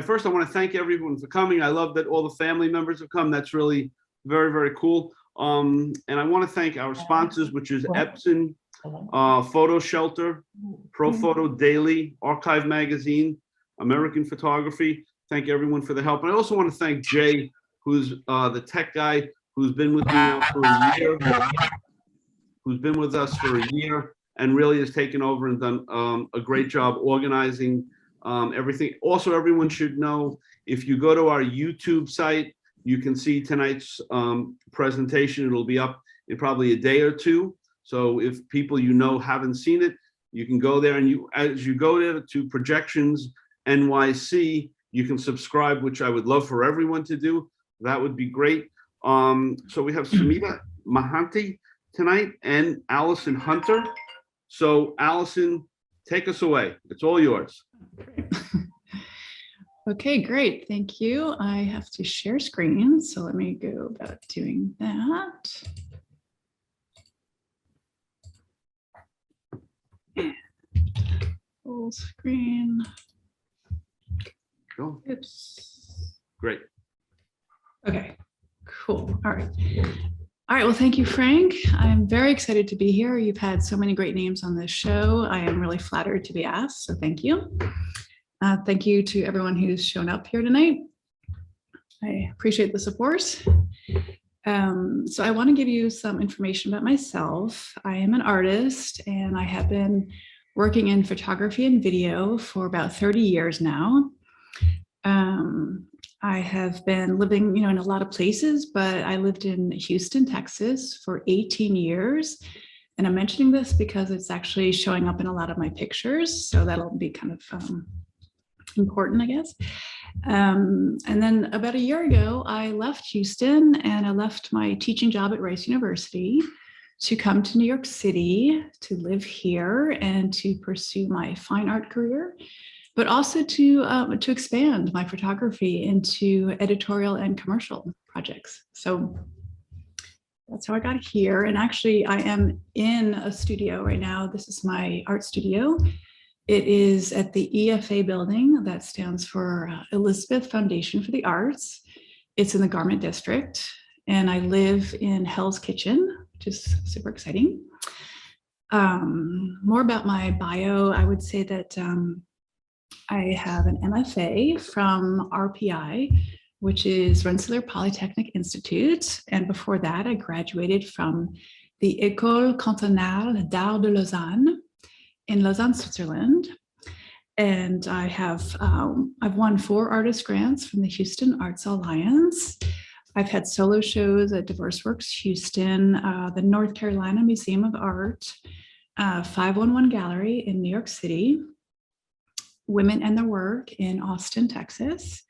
First, I want to thank everyone for coming. I love that all the family members have come. That's really very, very cool. And I want to thank our sponsors, which is Epson, Photo Shelter, Pro Photo Daily, Archive Magazine, American Photography. Thank everyone for the help. And I also want to thank Jay, who's the tech guy, who's been with me now for a year, who's been with us for a year and really has taken over and done a great job organizing everything. Also, everyone should know, if you go to our YouTube site, you can see tonight's presentation. It'll be up in probably a day or two. So if people you know haven't seen it, you can go there, and as you go there to Projections NYC, you can subscribe, which I would love for everyone to do. That would be great. So we have Smeeta Mahanti tonight and Allison Hunter. So Allison, take us away. It's all yours. Okay, great. Thank you. I have to share screen, so let me go about doing that. Full screen. Cool. Oops. Great. Okay, cool. All right. All right, well, thank you, Frank. I'm very excited to be here. You've had so many great names on this show. I am really flattered to be asked, so thank you. Thank you to everyone who's shown up here tonight. I appreciate the support. So I want to give you some information about myself. I am an artist, and I have been working in photography and video for about 30 years now. I have been living, in a lot of places, but I lived in Houston, Texas for 18 years. And I'm mentioning this because it's actually showing up in a lot of my pictures. So that'll be kind of important, I guess. And then about a year ago, I left Houston and I left my teaching job at Rice University to come to New York City to live here and to pursue my fine art career, but also to expand my photography into editorial and commercial projects. So that's how I got here. And actually, I am in a studio right now. This is my art studio. It is at the EFA building. That stands for Elizabeth Foundation for the Arts. It's in the Garment District. And I live in Hell's Kitchen, which is super exciting. More about my bio, I would say that I have an MFA from RPI, which is Rensselaer Polytechnic Institute. And before that, I graduated from the École Cantonale d'Art de Lausanne in Lausanne, Switzerland. And I've won 4 artist grants from the Houston Arts Alliance. I've had solo shows at Diverse Works Houston, the North Carolina Museum of Art, 511 Gallery in New York City, Women and Their Work in Austin, Texas.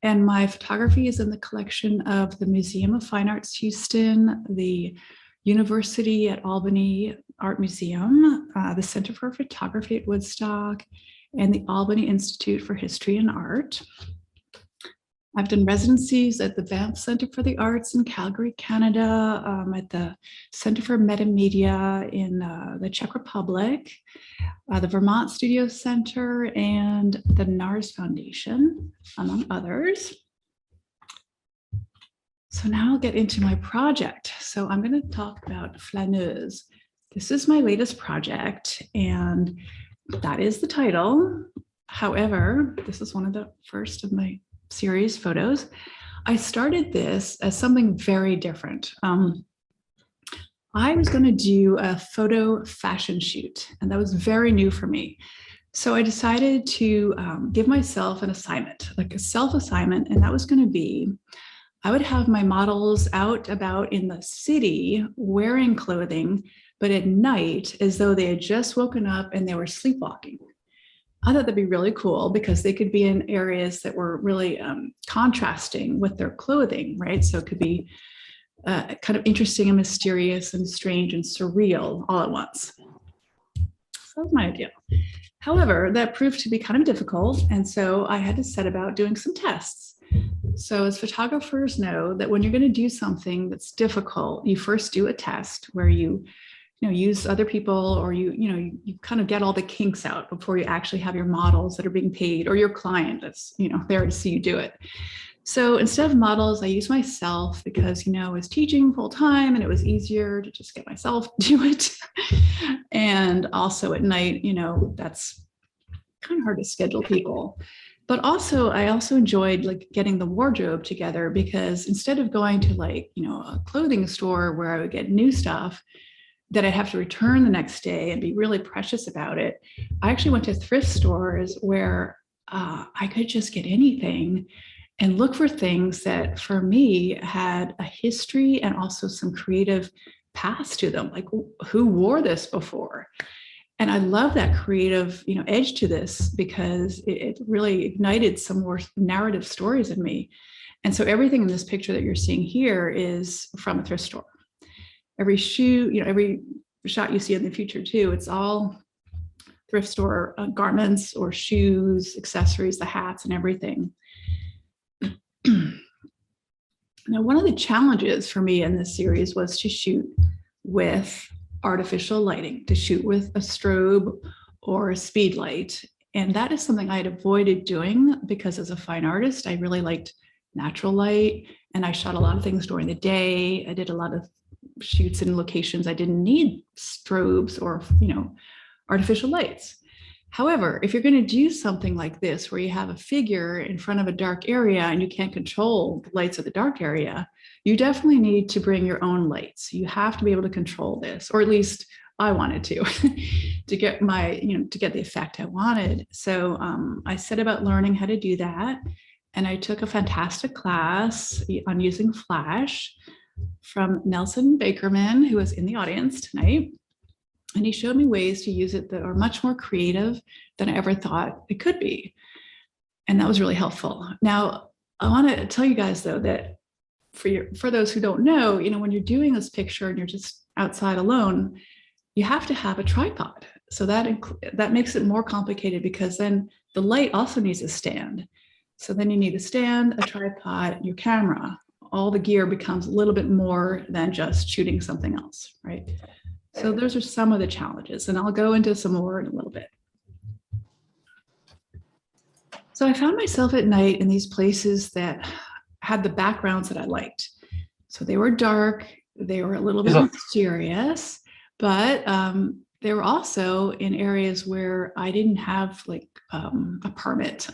And my photography is in the collection of the Museum of Fine Arts Houston, the University at Albany Art Museum, the Center for Photography at Woodstock, and the Albany Institute for History and Art. I've done residencies at the Banff Center for the Arts in Calgary, Canada, at the Center for Metamedia in the Czech Republic, the Vermont Studio Center, and the NARS Foundation, among others. So now I'll get into my project. So I'm going to talk about Flâneuse. This is my latest project, and that is the title. However, this is one of the first of my series photos. I started this as something very different. I was going to do a photo fashion shoot, and that was very new for me. So I decided to give myself an assignment, like a self-assignment, and that was going to be, I would have my models out about in the city wearing clothing, but at night as though they had just woken up and they were sleepwalking. I thought that'd be really cool because they could be in areas that were really contrasting with their clothing, right? So it could be kind of interesting and mysterious and strange and surreal all at once. So that was my idea. However, that proved to be kind of difficult. And so I had to set about doing some tests. So as photographers know that when you're going to do something that's difficult, you first do a test where you use other people, or you kind of get all the kinks out before you actually have your models that are being paid, or your client that's, there to see you do it. So instead of models, I use myself because, I was teaching full time and it was easier to just get myself do it. And also at night, that's kind of hard to schedule people. But also, I also enjoyed like getting the wardrobe together, because instead of going to a clothing store where I would get new stuff that I'd have to return the next day and be really precious about it, I actually went to thrift stores where I could just get anything and look for things that for me had a history and also some creative past to them. Like, who wore this before? And I love that creative, edge to this, because it really ignited some more narrative stories in me. And so everything in this picture that you're seeing here is from a thrift store. Every shoe, every shot you see in the future too, it's all thrift store garments or shoes, accessories, the hats and everything. Now, one of the challenges for me in this series was to shoot with artificial lighting, to shoot with a strobe or a speed light. And that is something I had avoided doing, because as a fine artist, I really liked natural light, and I shot a lot of things during the day. I did a lot of shoots in locations I didn't need strobes or, artificial lights. However, if you're going to do something like this, where you have a figure in front of a dark area and you can't control the lights of the dark area, you definitely need to bring your own lights. You have to be able to control this, or at least I wanted to, to get to get the effect I wanted. So I set about learning how to do that. And I took a fantastic class on using Flash from Nelson Bakerman, who is in the audience tonight. And he showed me ways to use it that are much more creative than I ever thought it could be. And that was really helpful. Now, I want to tell you guys, though, that for those who don't know, when you're doing this picture and you're just outside alone, you have to have a tripod. So that makes it more complicated, because then the light also needs a stand. So then you need a stand, a tripod, your camera. All the gear becomes a little bit more than just shooting something else, right? So those are some of the challenges, and I'll go into some more in a little bit. So I found myself at night in these places that had the backgrounds that I liked. So they were dark, they were a little bit mysterious, but they were also in areas where I didn't have a permit.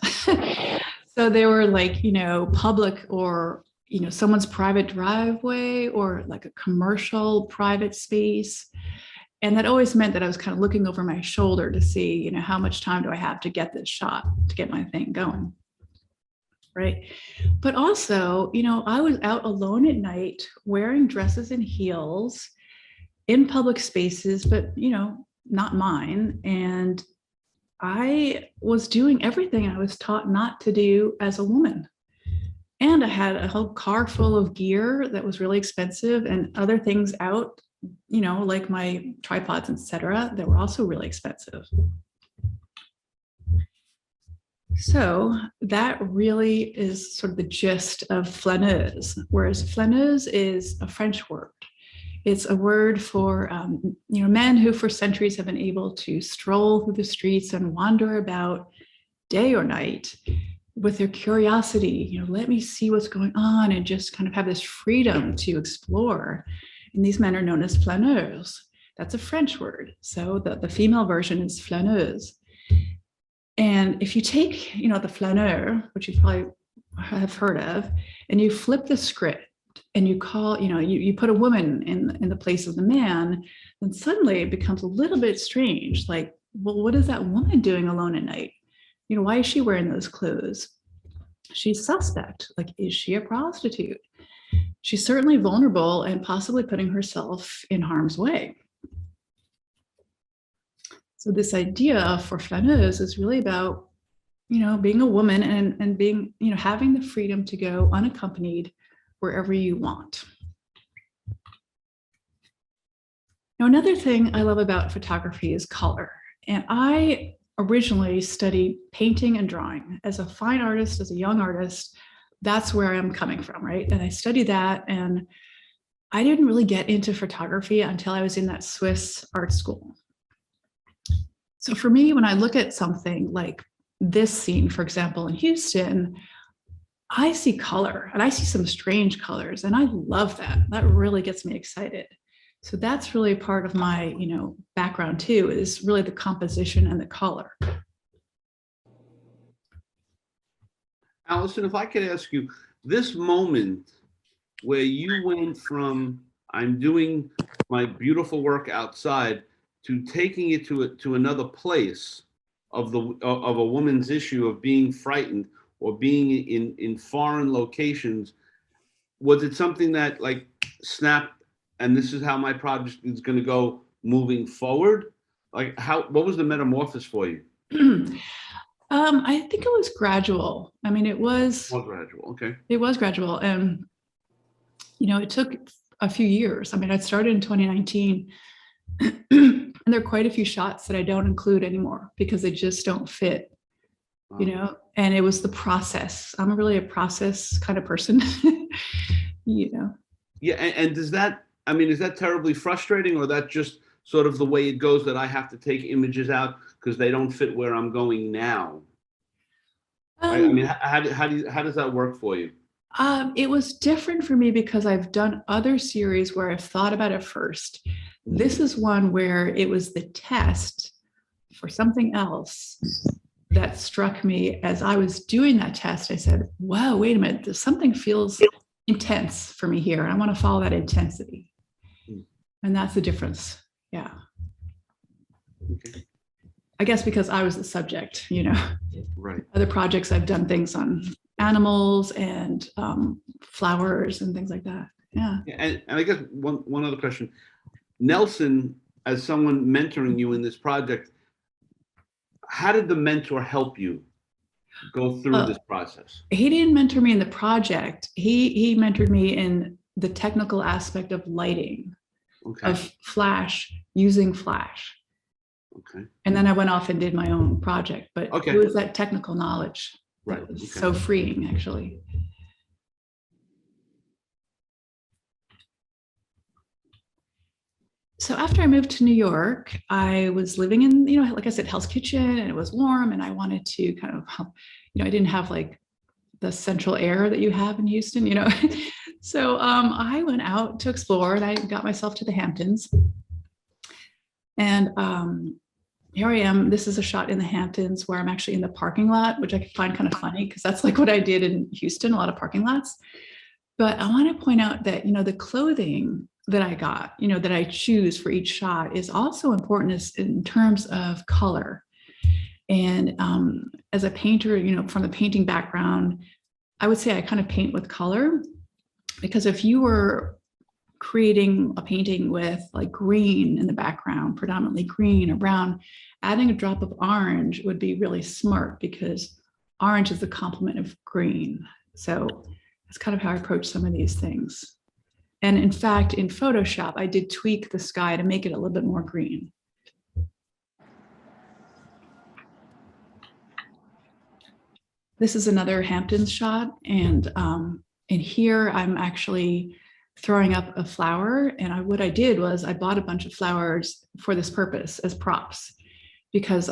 So they were public, or someone's private driveway, or like a commercial private space. And that always meant that I was kind of looking over my shoulder to see, how much time do I have to get this shot, to get my thing going, right? But also, I was out alone at night wearing dresses and heels in public spaces, but, not mine. And I was doing everything I was taught not to do as a woman. And I had a whole car full of gear that was really expensive, and other things out, like my tripods, etc., that were also really expensive. So that really is sort of the gist of flaneuse, whereas flaneuse is a French word. It's a word for men who for centuries have been able to stroll through the streets and wander about day or night with their curiosity, let me see what's going on, and just kind of have this freedom to explore. And these men are known as flaneurs. That's a French word. So the female version is flaneuse. And if you take, the flaneur, which you probably have heard of, and you flip the script and you call, you put a woman in the place of the man, then suddenly it becomes a little bit strange. Like, well, what is that woman doing alone at night? Why is she wearing those clothes? She's suspect. Like, is she a prostitute? She's certainly vulnerable and possibly putting herself in harm's way. So this idea for flaneuse is really about, being a woman and being, having the freedom to go unaccompanied wherever you want. Now, another thing I love about photography is color. And I originally studied painting and drawing. As a fine artist, as a young artist, that's where I'm coming from, right? And I studied that, and I didn't really get into photography until I was in that Swiss art school. So for me, when I look at something like this scene, for example, in Houston, I see color and I see some strange colors, and I love that. That really gets me excited. So that's really part of my, background too, is really the composition and the color. Allison, if I could ask you, this moment where you went from I'm doing my beautiful work outside to taking it to another place of a woman's issue of being frightened or being in foreign locations, was it something that like snapped and this is how my project is going to go moving forward? Like what was the metamorphosis for you? I think it was gradual. I mean, it was Gradual. Okay. It was gradual. And, it took a few years. I mean, I started in 2019 and there are quite a few shots that I don't include anymore because they just don't fit, and it was the process. I'm really a process kind of person, Yeah. And does that, I mean, is that terribly frustrating or that just sort of the way it goes that I have to take images out because they don't fit where I'm going now? Right? I mean, how does that work for you? It was different for me because I've done other series where I've thought about it first. This is one where it was the test for something else that struck me as I was doing that test. I said, wow, wait a minute, something feels intense for me here. I want to follow that intensity. And that's the difference. Yeah. Okay. I guess because I was the subject, Right. Other projects I've done things on animals and flowers and things like that. Yeah. And I guess one other question. Nelson, as someone mentoring you in this project, how did the mentor help you go through this process? He didn't mentor me in the project. He mentored me in the technical aspect of lighting, Okay. of flash, using flash. Okay. And then I went off and did my own project, but Okay. it was that technical knowledge that Right. was Okay. so freeing, actually. So after I moved to New York, I was living in, like I said, Hell's Kitchen, and it was warm, and I wanted to kind of, I didn't have like the central air that you have in Houston, So I went out to explore, and I got myself to the Hamptons. And here I am. This is a shot in the Hamptons where I'm actually in the parking lot, which I find kind of funny because that's like what I did in Houston, a lot of parking lots. But I want to point out that, the clothing that I got, that I choose for each shot is also important in terms of color. And as a painter, from the painting background, I would say I kind of paint with color, because if you were creating a painting with like green in the background, predominantly green or brown, adding a drop of orange would be really smart because orange is the complement of green. So that's kind of how I approach some of these things. And in fact, in Photoshop, I did tweak the sky to make it a little bit more green. This is another Hamptons shot. And in here, I'm actually throwing up a flower. And what I did was I bought a bunch of flowers for this purpose as props, because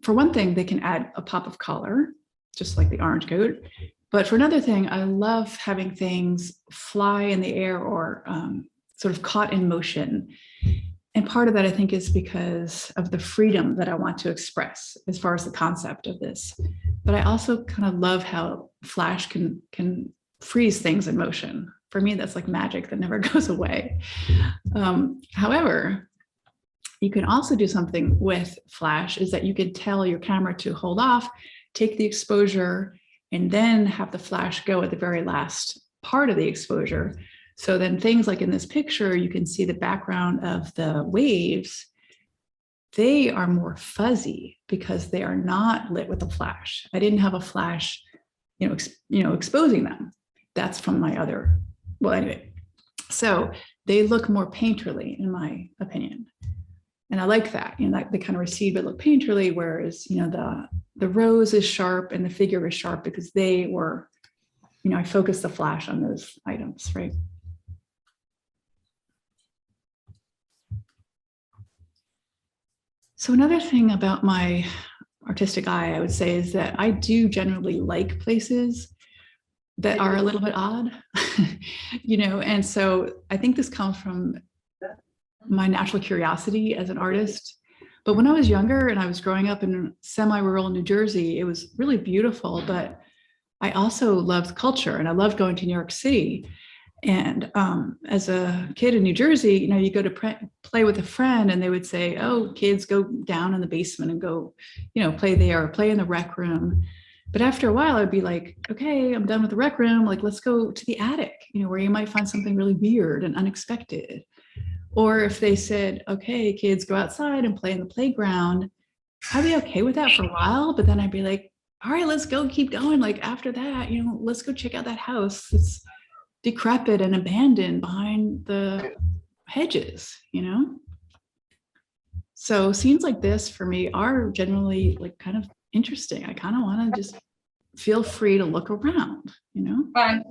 for one thing, they can add a pop of color, just like the orange coat. But for another thing, I love having things fly in the air or sort of caught in motion. And part of that, I think, is because of the freedom that I want to express as far as the concept of this. But I also kind of love how flash can freeze things in motion. For me, that's like magic that never goes away. However, you can also do something with flash, is that you can tell your camera to hold off, take the exposure, and then have the flash go at the very last part of the exposure. So then things like in this picture, you can see the background of the waves. They are more fuzzy because they are not lit with a flash. I didn't have a flash, exposing them. That's from my other, well, anyway. So they look more painterly, in my opinion. And I like that, they kind of recede but look painterly, whereas, the rose is sharp and the figure is sharp because they were, I focused the flash on those items, right? So another thing about my artistic eye, I would say, is that I do generally like places that are a little bit odd, and so I think this comes from my natural curiosity as an artist. But when I was younger and I was growing up in semi-rural New Jersey, it was really beautiful, but I also loved culture and I loved going to New York City. And as a kid in New Jersey, you go to play with a friend and they would say, oh, kids, go down in the basement and go, play there or play in the rec room. But after a while, I'd be like, okay, I'm done with the rec room. Like, let's go to the attic, where you might find something really weird and unexpected. Or if they said, okay, kids, go outside and play in the playground, I'd be okay with that for a while. But then I'd be like, all right, let's go, keep going. Like after that, let's go check out that house that's decrepit and abandoned behind the hedges. So scenes like this for me are generally like kind of interesting. I kind of want to just feel free to look around. Fine.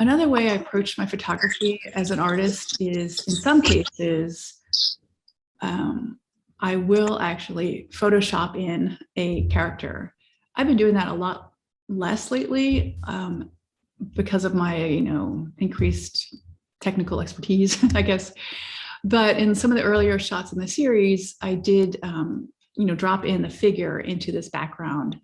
Another way I approach my photography as an artist is, in some cases, I will actually Photoshop in a character. I've been doing that a lot less lately because of my, increased technical expertise, I guess. But in some of the earlier shots in the series, I did, drop in the figure into this background.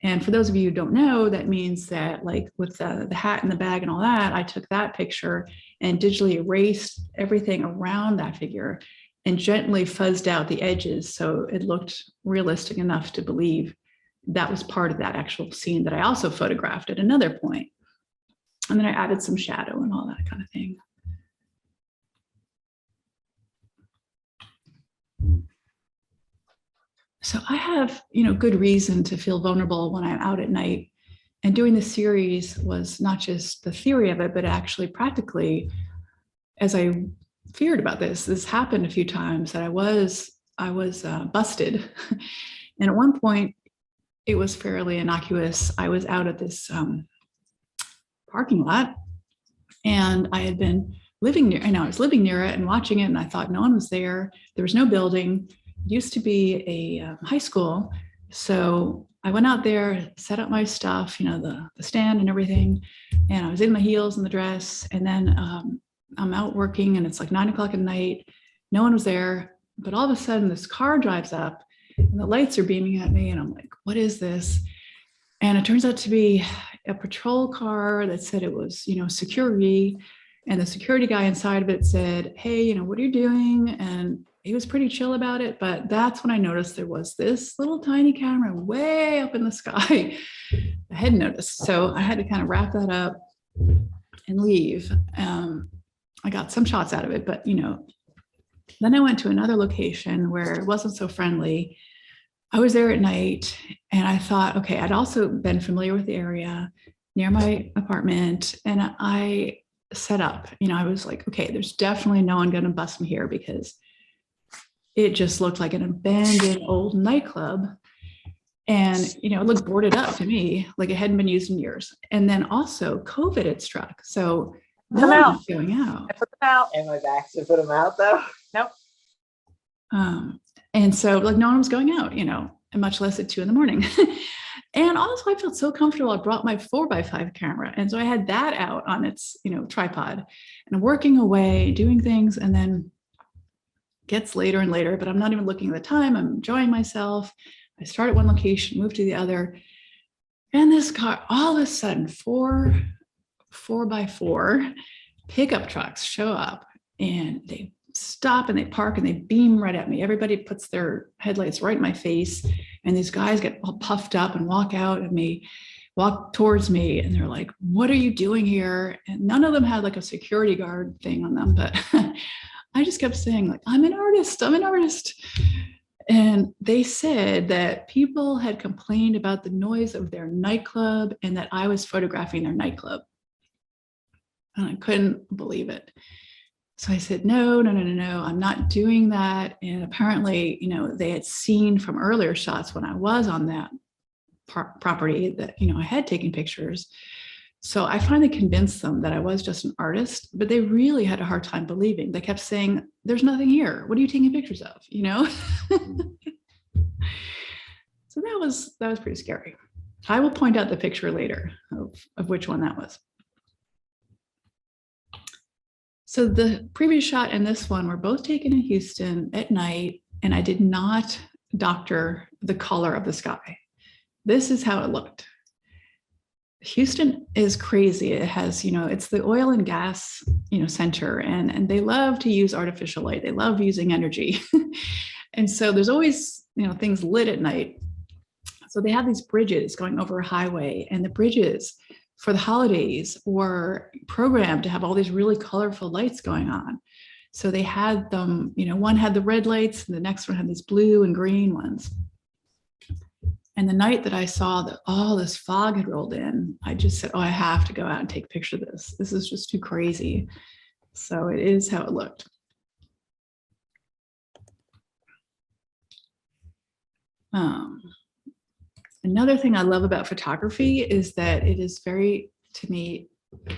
And for those of you who don't know, that means that like with the hat and the bag and all that, I took that picture and digitally erased everything around that figure and gently fuzzed out the edges so it looked realistic enough to believe that was part of that actual scene that I also photographed at another point. And then I added some shadow and all that kind of thing. So I have, good reason to feel vulnerable when I'm out at night. And doing this series was not just the theory of it, but actually practically, as I feared about this happened a few times that I was busted. And at one point, it was fairly innocuous. I was out at this parking lot, and I had been living near. I was living near it and watching it, and I thought no one was there. There was no building. It used to be a high school, so I went out there, set up my stuff, the stand and everything, and I was in my heels and the dress, and then I'm out working, and it's like 9 o'clock at night. No one was there, but all of a sudden, this car drives up, and the lights are beaming at me, and I'm like, "What is this?" And it turns out to be a patrol car that said it was, security, and the security guy inside of it said, "Hey, what are you doing?" And he was pretty chill about it, but that's when I noticed there was this little tiny camera way up in the sky. I hadn't noticed, so I had to kind of wrap that up and leave. I got some shots out of it, but then I went to another location where it wasn't so friendly. I was there at night, and I thought, okay, I'd also been familiar with the area near my apartment, and I set up. I was like, okay, there's definitely no one going to bust me here because it just looked like an abandoned old nightclub. And, it looked boarded up to me, like it hadn't been used in years. And then also COVID had struck. So no one was going out. I put them out. And my back to put them out though. Nope. And so like no one was going out, and much less at 2 a.m. And also I felt so comfortable. I brought my 4x5 camera. And so I had that out on its, tripod and working away, doing things. And then gets later and later, but I'm not even looking at the time. I'm enjoying myself. I start at one location, move to the other. And this car, all of a sudden, 4x4 pickup trucks show up, and they stop and they park and they beam right at me. Everybody puts their headlights right in my face. And these guys get all puffed up and walk towards me. And they're like, "What are you doing here?" And none of them had like a security guard thing on them, but I just kept saying like, I'm an artist. And they said that people had complained about the noise of their nightclub and that I was photographing their nightclub. And I couldn't believe it. So I said, no, I'm not doing that. And apparently, they had seen from earlier shots when I was on that property that, I had taken pictures. So I finally convinced them that I was just an artist, but they really had a hard time believing. They kept saying, there's nothing here. What are you taking pictures of? You know? So that was pretty scary. I will point out the picture later of which one that was. So the previous shot and this one were both taken in Houston at night, and I did not doctor the color of the sky. This is how it looked. Houston is crazy. It has, it's the oil and gas, center, and they love to use artificial light. They love using energy. And so there's always, things lit at night. So they have these bridges going over a highway, and the bridges for the holidays were programmed to have all these really colorful lights going on. So they had them, one had the red lights and the next one had these blue and green ones. And the night that I saw that all this fog had rolled in, I just said, oh, I have to go out and take a picture of this. This is just too crazy. So it is how it looked. Another thing I love about photography is that it is very, to me,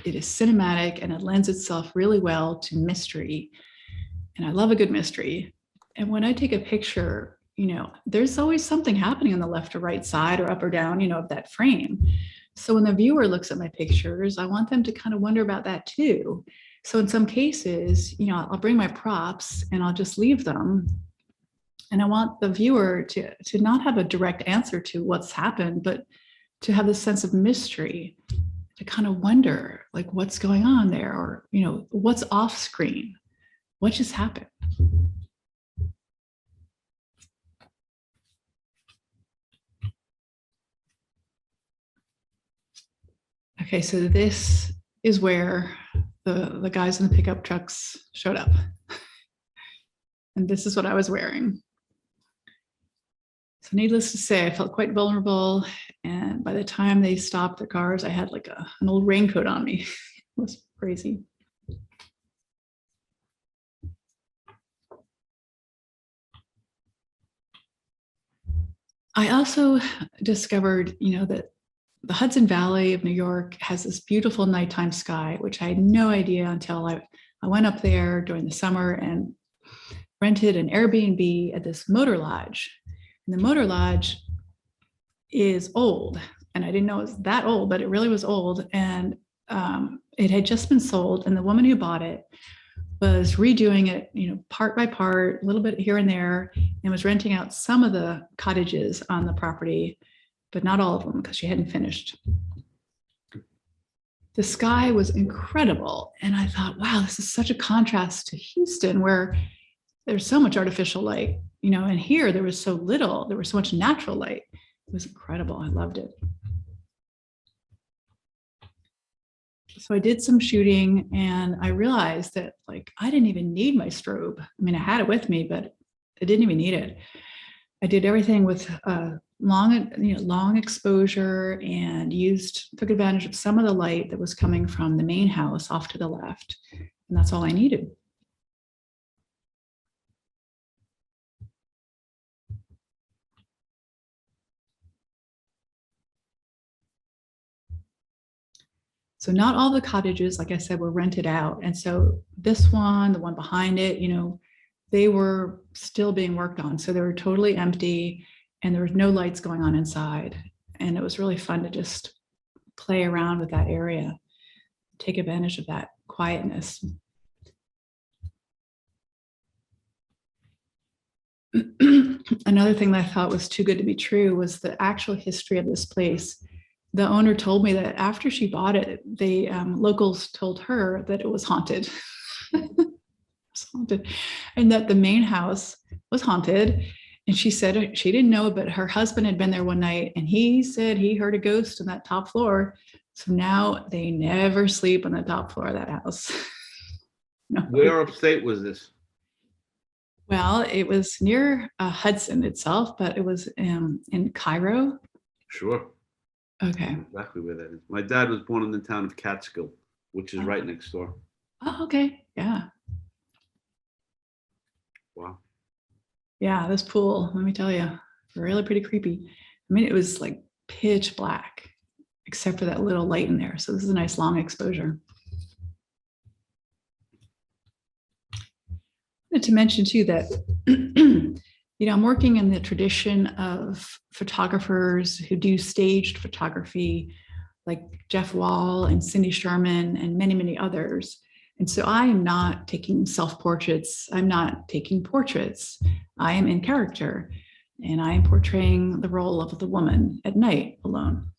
it is cinematic and it lends itself really well to mystery. And I love a good mystery. And when I take a picture, there's always something happening on the left or right side or up or down, of that frame. So when the viewer looks at my pictures, I want them to kind of wonder about that too. So in some cases, I'll bring my props and I'll just leave them. And I want the viewer to not have a direct answer to what's happened, but to have this sense of mystery, to kind of wonder like what's going on there, or, what's off screen, what just happened. Okay, so this is where the guys in the pickup trucks showed up. And this is what I was wearing. So needless to say, I felt quite vulnerable. And by the time they stopped their cars, I had like an old raincoat on me. It was crazy. I also discovered, that the Hudson Valley of New York has this beautiful nighttime sky, which I had no idea until I went up there during the summer and rented an Airbnb at this motor lodge. And the motor lodge is old, and I didn't know it was that old, but it really was old. And it had just been sold, and the woman who bought it was redoing it, part by part, a little bit here and there, and was renting out some of the cottages on the property, but not all of them because she hadn't finished. The sky was incredible. And I thought, wow, this is such a contrast to Houston, where there's so much artificial light, and here there was so little, there was so much natural light. It was incredible. I loved it. So I did some shooting, and I realized that I didn't even need my strobe. I mean, I had it with me, but I didn't even need it. I did everything with long exposure, and took advantage of some of the light that was coming from the main house off to the left. And that's all I needed. So not all the cottages, like I said, were rented out. And so this one, the one behind it, they were still being worked on. So they were totally empty, and there was no lights going on inside. And it was really fun to just play around with that area, take advantage of that quietness. Another thing that I thought was too good to be true was the actual history of this place. The owner told me that after she bought it, the locals told her that it was haunted. It was haunted, and that the main house was haunted. And she said she didn't know, but her husband had been there one night, and he said he heard a ghost on that top floor. So now they never sleep on the top floor of that house. No. Where upstate was this? Well, it was near Hudson itself, but it was in Cairo. Sure. Okay. Exactly where that is. My dad was born in the town of Catskill, which is right next door. Oh, okay. Yeah. Wow. Yeah, this pool, let me tell you, really pretty creepy. I mean, it was like pitch black. except for that little light in there. So this is a nice long exposure. I wanted to mention too that, I'm working in the tradition of photographers who do staged photography, like Jeff Wall and Cindy Sherman and many, many others. And so I am not taking self-portraits. I'm not taking portraits. I am in character, and I am portraying the role of the woman at night alone.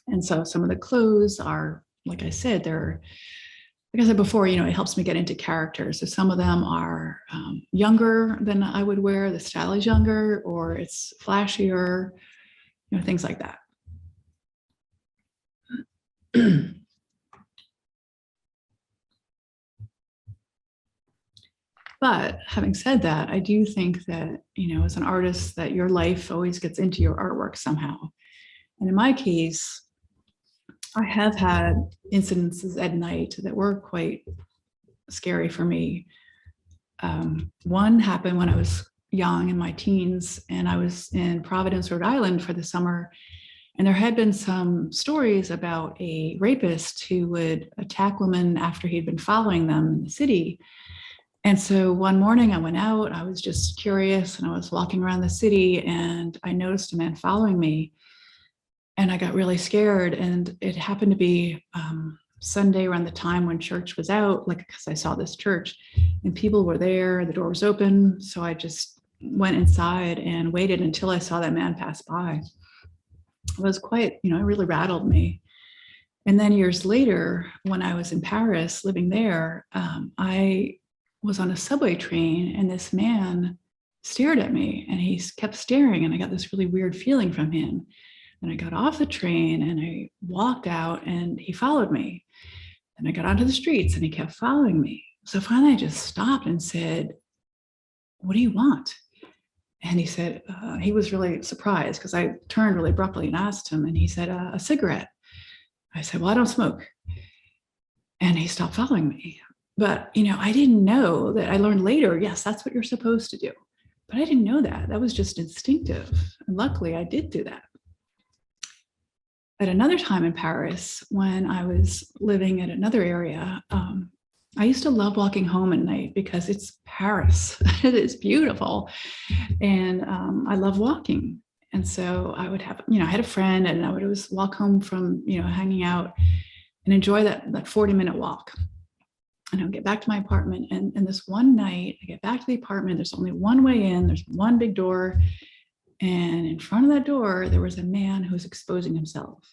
And so some of the clothes are, like I said, like I said before, it helps me get into character. So some of them are younger than I would wear. The style is younger, or it's flashier, things like that. But having said that, I do think that, as an artist, that your life always gets into your artwork somehow. And in my case, I have had incidences at night that were quite scary for me. One happened when I was young, in my teens, and I was in Providence, Rhode Island for the summer. And there had been some stories about a rapist who would attack women after he'd been following them in the city. And so one morning I went out, I was just curious, and I was walking around the city, and I noticed a man following me, and I got really scared. And it happened to be Sunday around the time when church was out, because I saw this church and people were there, the door was open. So I just went inside and waited until I saw that man pass by. It was quite, it really rattled me. And then years later, when I was in Paris living there, I was on a subway train, and this man stared at me, and he kept staring, and I got this really weird feeling from him. And I got off the train and I walked out, and he followed me. And I got onto the streets, and he kept following me. So finally I just stopped and said, "What do you want?" And he said, he was really surprised because I turned really abruptly and asked him, and he said, "A cigarette." I said, "Well, I don't smoke." And he stopped following me. But, I didn't know that. I learned later, yes, that's what you're supposed to do. But I didn't know that. That was just instinctive. And luckily I did do that. At another time in Paris, when I was living in another area, I used to love walking home at night because it's Paris. It is beautiful. And I love walking. And so I would have, I had a friend, and I would always walk home from, hanging out and enjoy that 40-minute walk. And I would get back to my apartment. And this one night, I get back to the apartment. There's only one way in. There's one big door. And in front of that door, there was a man who was exposing himself.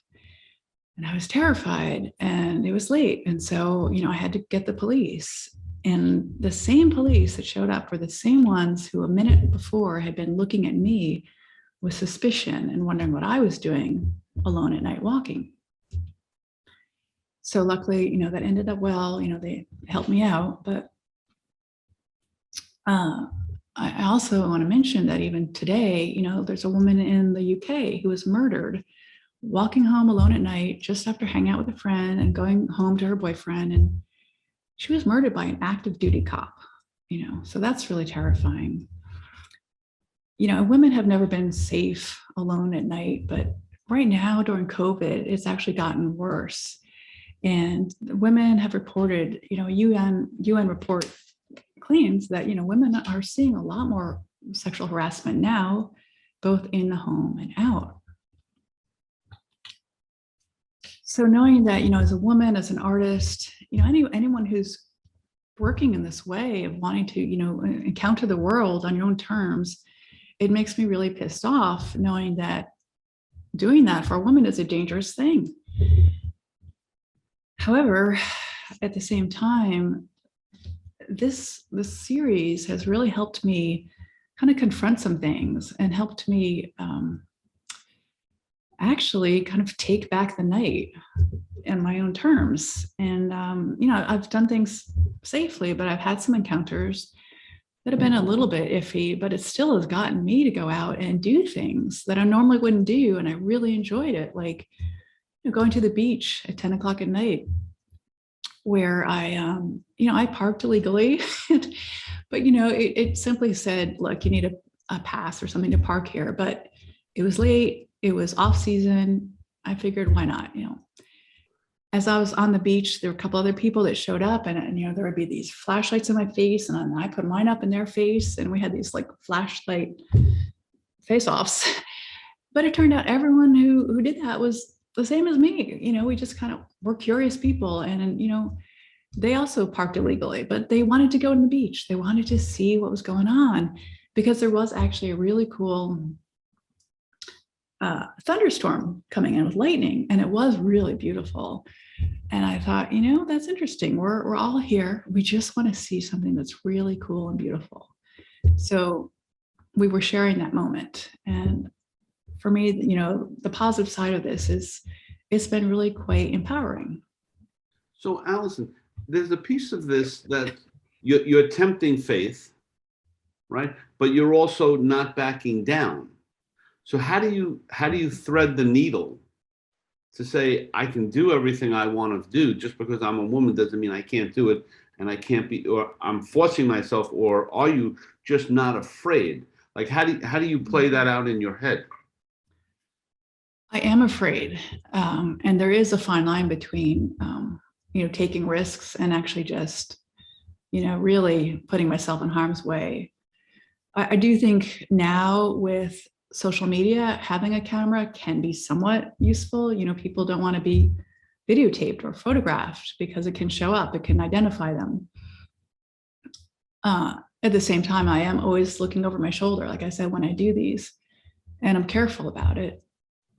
And I was terrified, and it was late. And so, I had to get the police. And the same police that showed up were the same ones who a minute before had been looking at me with suspicion and wondering what I was doing alone at night walking. So luckily, that ended up well. They helped me out. But I also want to mention that even today, there's a woman in the UK who was murdered walking home alone at night just after hanging out with a friend and going home to her boyfriend. And she was murdered by an active duty cop, so that's really terrifying. Women have never been safe alone at night, but right now during COVID, it's actually gotten worse. And women have reported, UN report claims that, women are seeing a lot more sexual harassment now, both in the home and out. So knowing that, as a woman, as an artist, anyone who's working in this way of wanting to, encounter the world on your own terms, it makes me really pissed off knowing that doing that for a woman is a dangerous thing. However, at the same time, this series has really helped me kind of confront some things and helped me actually kind of take back the night in my own terms. And, I've done things safely, but I've had some encounters that have been a little bit iffy, but it still has gotten me to go out and do things that I normally wouldn't do. And I really enjoyed it. Like, going to the beach at 10 o'clock at night, where I parked illegally, but, it simply said, look, you need a pass or something to park here, but it was late. It was off season. I figured, why not? As I was on the beach, there were a couple other people that showed up, and there would be these flashlights in my face, and I put mine up in their face, and we had these like flashlight face-offs. But it turned out everyone who did that was the same as me. We just kind of were curious people, and they also parked illegally, but they wanted to go to the beach. They wanted to see what was going on, because there was actually a really cool thunderstorm coming in with lightning, and it was really beautiful. And I thought, that's interesting. We're all here. We just want to see something that's really cool and beautiful. So we were sharing that moment. And for me, the positive side of this is it's been really quite empowering. So Allison, there's a piece of this that you're tempting faith, right? But you're also not backing down. So how do you thread the needle to say, I can do everything I want to do? Just because I'm a woman doesn't mean I can't do it, and I can't be, or I'm forcing myself, or are you just not afraid? Like, how do you play that out in your head? I am afraid. And there is a fine line between, taking risks and actually just, really putting myself in harm's way. I do think now with social media, having a camera can be somewhat useful. People don't want to be videotaped or photographed because it can show up, it can identify them. At the same time, I am always looking over my shoulder, like I said, when I do these, and I'm careful about it.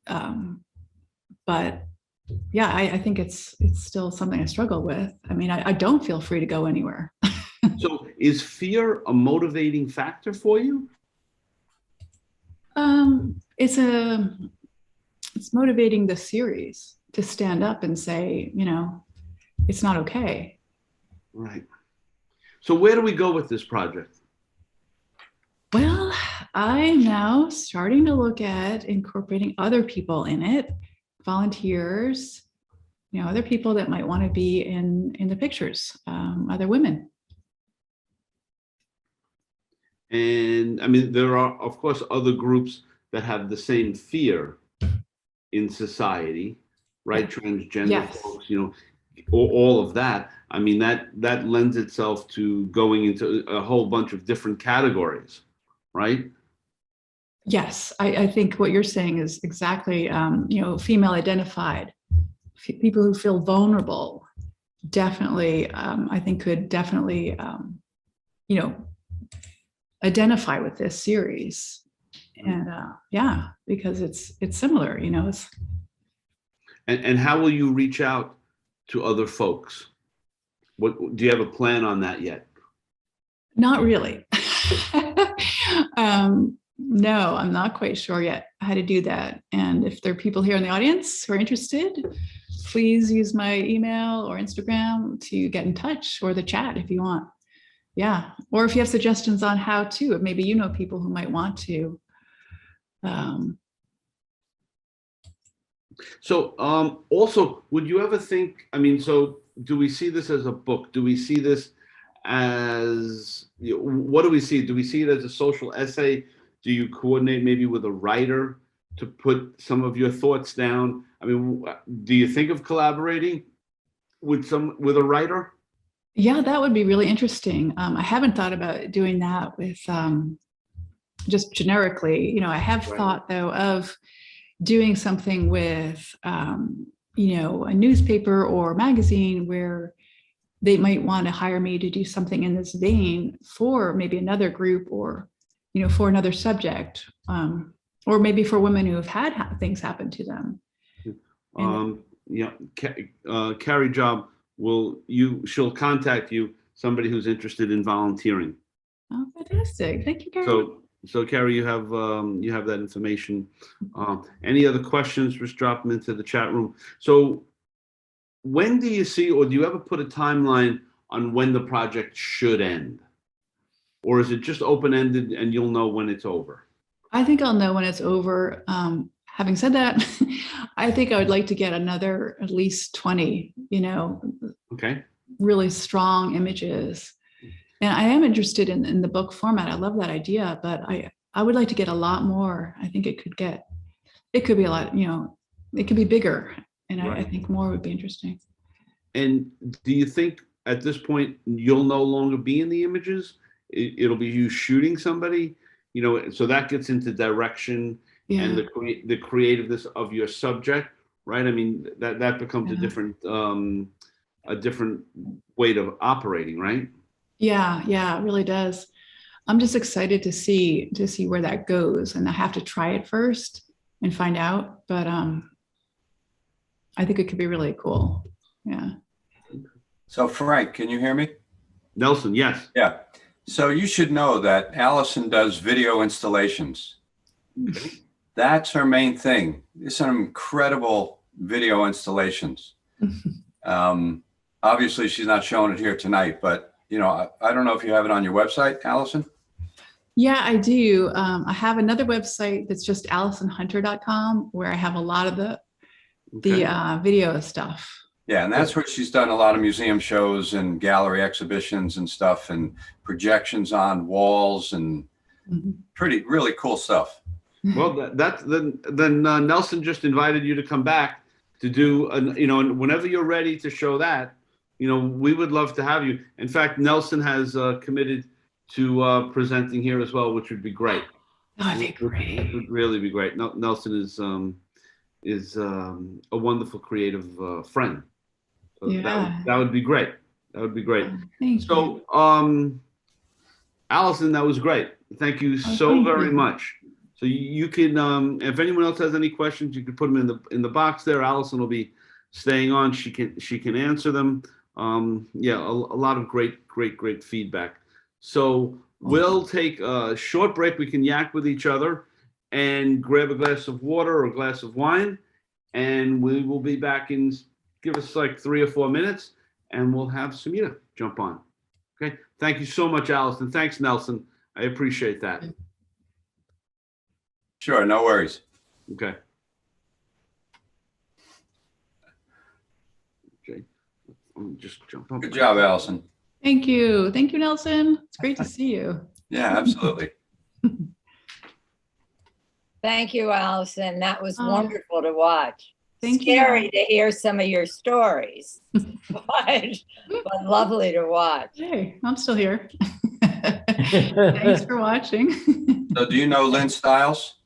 But yeah, I think it's still something I struggle with. I mean, I don't feel free to go anywhere. So is fear a motivating factor for you? It's motivating the series to stand up and say, it's not okay. Right. So where do we go with this project? Well, I'm now starting to look at incorporating other people in it, volunteers, other people that might want to be in the pictures, other women. And I mean, there are, of course, other groups that have the same fear in society, right? Transgender Yes. folks, all of that. I mean, that lends itself to going into a whole bunch of different categories, right? Yes, I think what you're saying is exactly, female identified, people who feel vulnerable, definitely, I think could definitely, identify with this series. And yeah, because it's similar, it's. And how will you reach out to other folks? What do you have a plan on that yet? Not really. No, I'm not quite sure yet how to do that. And if there are people here in the audience who are interested, please use my email or Instagram to get in touch, or the chat if you want. Yeah. Or if you have suggestions on how to, maybe people who might want to. So also, would you ever think, I mean, so do we see this as a book? Do we see this as, what do we see? Do we see it as a social essay? Do you coordinate maybe with a writer to put some of your thoughts down? I mean, do you think of collaborating with a writer? Yeah, that would be really interesting. I haven't thought about doing that with just generically. I have thought though of doing something with a newspaper or magazine where they might want to hire me to do something in this vein for maybe another group, or for another subject, or maybe for women who have had things happen to them. Carrie Job she'll contact you, somebody who's interested in volunteering. Oh, fantastic. Thank you, Carrie. So Carrie, you have that information. Any other questions, just drop them into the chat room. So when do you see, or do you ever put a timeline on when the project should end? Or is it just open-ended and you'll know when it's over? I think I'll know when it's over. Having said that, I think I would like to get another at least 20, okay, really strong images. And I am interested in the book format. I love that idea, but I would like to get a lot more. I think it could be a lot, it can be bigger, and I Right. think more would be interesting. And do you think at this point you'll no longer be in the images? It'll be you shooting somebody, so that gets into direction and Yeah, the creativeness of your subject, right? I mean, that becomes a different way of operating, right? yeah, it really does. I'm just excited to see where that goes, and I have to try it first and find out. But I think it could be really cool. Yeah. So Frank, can you hear me? Nelson, yes. Yeah. So you should know that Allison does video installations. That's her main thing. It's some incredible video installations. Obviously, she's not showing it here tonight, but I don't know if you have it on your website, Allison. Yeah, I do. I have another website that's just AllisonHunter.com where I have a lot of the Okay. video stuff. Yeah, and that's where she's done a lot of museum shows and gallery exhibitions and stuff, and projections on walls and Mhm. really cool stuff. Well, then Nelson just invited you to come back to do, whenever you're ready to show that, we would love to have you. In fact, Nelson has committed to presenting here as well, which would be great. Oh, that'd be Which great. would really be great. Nelson is a wonderful creative friend. So Yeah. that would be great. That would be great. Thank you. So, Allison, that was great. Thank you so thank very you. much. So you can, if anyone else has any questions, you can put them in the box there. Allison will be staying on. She can answer them. Yeah, a lot of great feedback. So we'll take a short break. We can yak with each other and grab a glass of water or a glass of wine, and we will be back in. Give us like 3 or 4 minutes, and we'll have Smeeta jump on. Okay. Thank you so much, Allison. Thanks, Nelson. I appreciate that. Sure, no worries. Okay. Okay. Let me just jump up. Good job, Allison. Thank you. Thank you, Nelson. It's great to see you. Yeah, absolutely. Thank you, Allison. That was Oh, wonderful to watch. thank you. Scary to hear some of your stories, but lovely to watch. Hey, I'm still here. Thanks for watching. So do you know Lynn Stiles?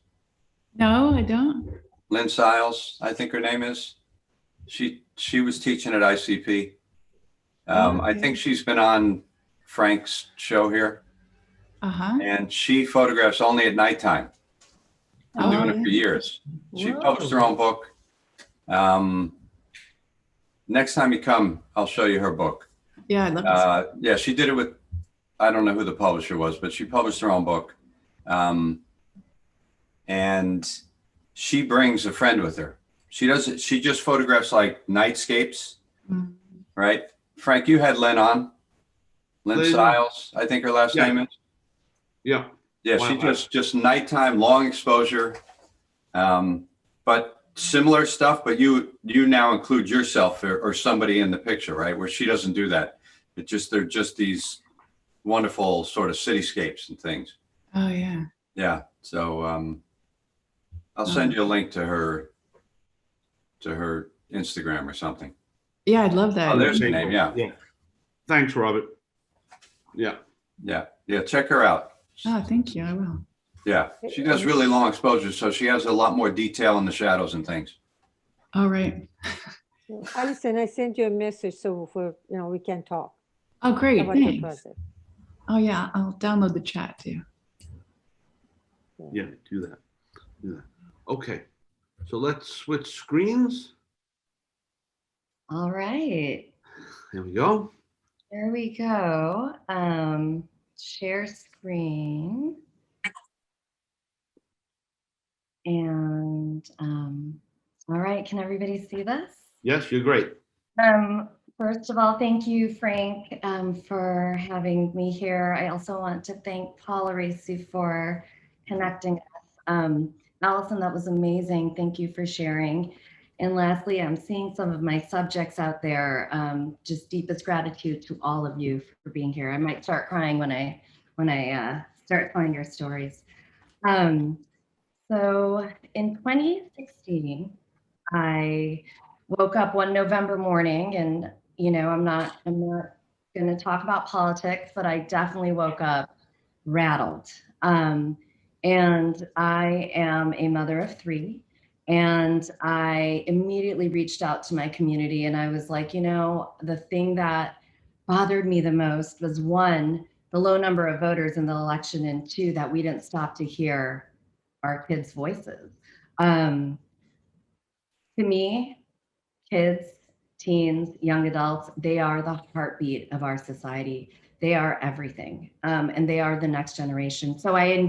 No, I don't. Lynn Stiles, I think her name is. She was teaching at ICP. I Okay. think she's been on Frank's show here, Uh-huh. and she photographs only at nighttime. Been doing it for years. She published her own book. Next time you come, I'll show you her book. Yeah, I'd love to see. Yeah, she did it with, I don't know who the publisher was, but she published her own book. And she brings a friend with her. She just photographs like nightscapes, Mm. right? Frank, you had Lynn on. Lynn Lynn. Stiles, I think her last Yeah. name is. Yeah. Yeah, Wow. she just nighttime, long exposure, but similar stuff. But you now include yourself or somebody in the picture, right? Where she doesn't do that. They're just these wonderful sort of cityscapes and things. Oh, yeah. Yeah. So I'll send you a link to her Instagram or something. Yeah, I'd love that. Oh, there's her name. Yeah. Yeah. Thanks, Robert. Yeah. Yeah. Check her out. Oh, thank you. I will. Yeah. She does really long exposures, so she has a lot more detail in the shadows and things. All right. Allison, I sent you a message so we can talk Oh, great. about your Thanks. project. Oh, yeah. I'll download the chat too. Yeah. Do that. Okay. So let's switch screens. All right, There we go. there we go. Share screen. And all right, can everybody see this? Yes, you're great. First of all, thank you, Frank, for having me here. I also want to thank Paula Racy for connecting us. Allison, that was amazing. Thank you for sharing. And lastly, I'm seeing some of my subjects out there. Just deepest gratitude to all of you for being here. I might start crying when I start telling your stories. So in 2016, I woke up one November morning and, I'm not going to talk about politics, but I definitely woke up rattled. And I am a mother of three. And I immediately reached out to my community and I was like, the thing that bothered me the most was one, the low number of voters in the election, and two, that we didn't stop to hear our kids' voices. Um, to me, kids, teens, young adults, they are the heartbeat of our society. They are everything, and they are the next generation. So I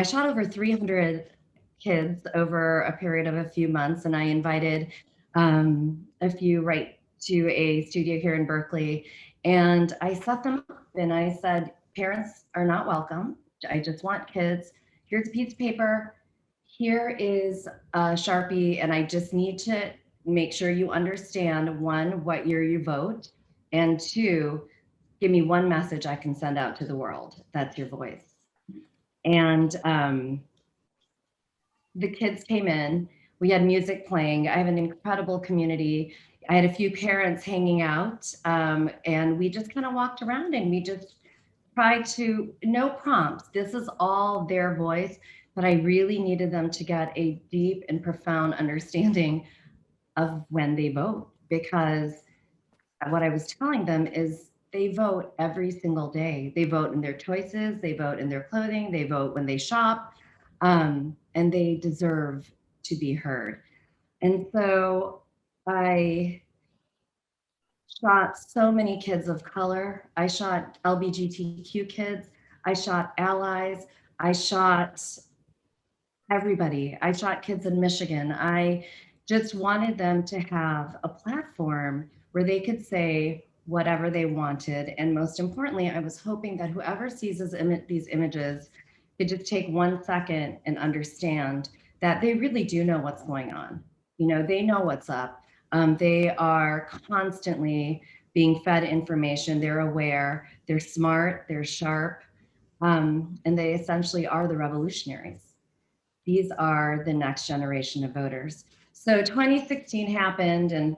shot over 300 kids over a period of a few months, and I invited a few right to a studio here in Berkeley. And I set them up and I said, parents are not welcome. I just want kids. Here's a piece of paper. Here is a Sharpie, and I just need to make sure you understand, one, what year you vote, and two, give me one message I can send out to the world. That's your voice. And the kids came in. We had music playing. I have an incredible community. I had a few parents hanging out, and we just kind of walked around and we just tried to, no prompts. This is all their voice, but I really needed them to get a deep and profound understanding of when they vote, because what I was telling them is they vote every single day. They vote in their choices, they vote in their clothing, they vote when they shop, and they deserve to be heard. And so I shot so many kids of color. I shot LGBTQ kids. I shot allies. I shot everybody. I shot kids in Michigan. I just wanted them to have a platform where they could say whatever they wanted. And most importantly, I was hoping that whoever sees these images could just take 1 second and understand that they really do know what's going on. They know what's up. They are constantly being fed information. They're aware, they're smart, they're sharp, and they essentially are the revolutionaries. These are the next generation of voters. So 2016 happened and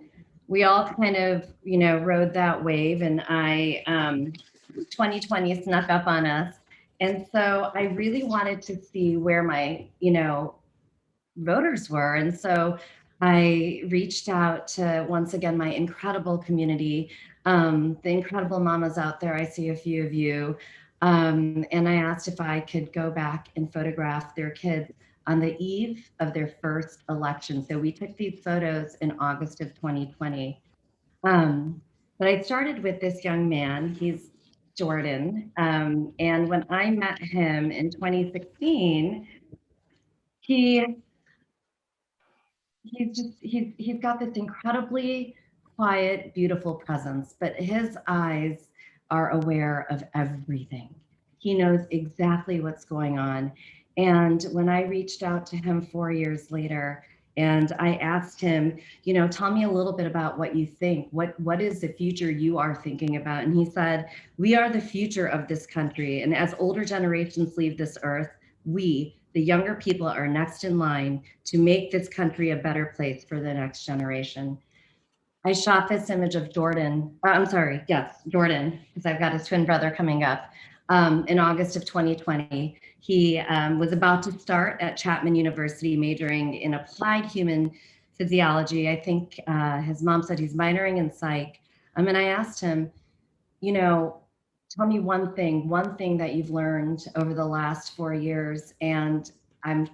we all kind of, rode that wave, and 2020 snuck up on us. And so I really wanted to see where my, voters were. And so I reached out to, once again, my incredible community, the incredible mamas out there. I see a few of you. And I asked if I could go back and photograph their kids on the eve of their first election. So we took these photos in August of 2020. But I started with this young man, he's Jordan. And when I met him in 2016, he's got this incredibly quiet, beautiful presence, but his eyes are aware of everything. He knows exactly what's going on. And when I reached out to him 4 years later, and I asked him, tell me a little bit about what you think. What is the future you are thinking about? And he said, we are the future of this country. And as older generations leave this earth, we, the younger people, are next in line to make this country a better place for the next generation. I shot this image of Jordan, Jordan, because I've got his twin brother coming up, in August of 2020. He was about to start at Chapman University, majoring in applied human physiology. I think his mom said he's minoring in psych. And I asked him, tell me one thing that you've learned over the last 4 years. And I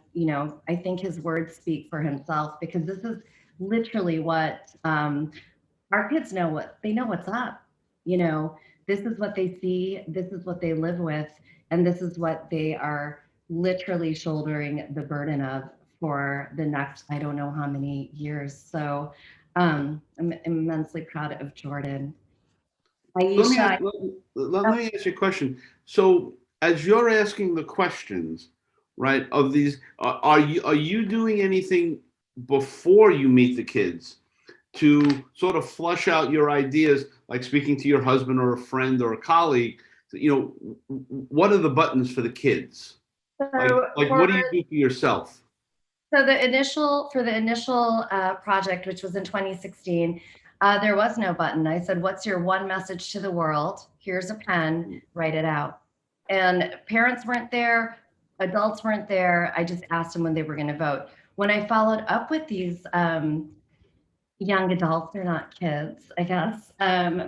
think his words speak for himself, because this is literally what our kids know. They know what's up. This is what they see, this is what they live with, and this is what they are literally shouldering the burden of for the next, I don't know how many years. So I'm immensely proud of Jordan. Aisha, Let me ask you a question. So as you're asking the questions, right, of these, are you doing anything before you meet the kids to sort of flush out your ideas, like speaking to your husband or a friend or a colleague? What are the buttons for the kids? Like what do you do for yourself? So for the initial project, which was in 2016, there was no button. I said, what's your one message to the world? Here's a pen, write it out. And parents weren't there, adults weren't there. I just asked them when they were going to vote. When I followed up with these young adults, they're not kids, I guess,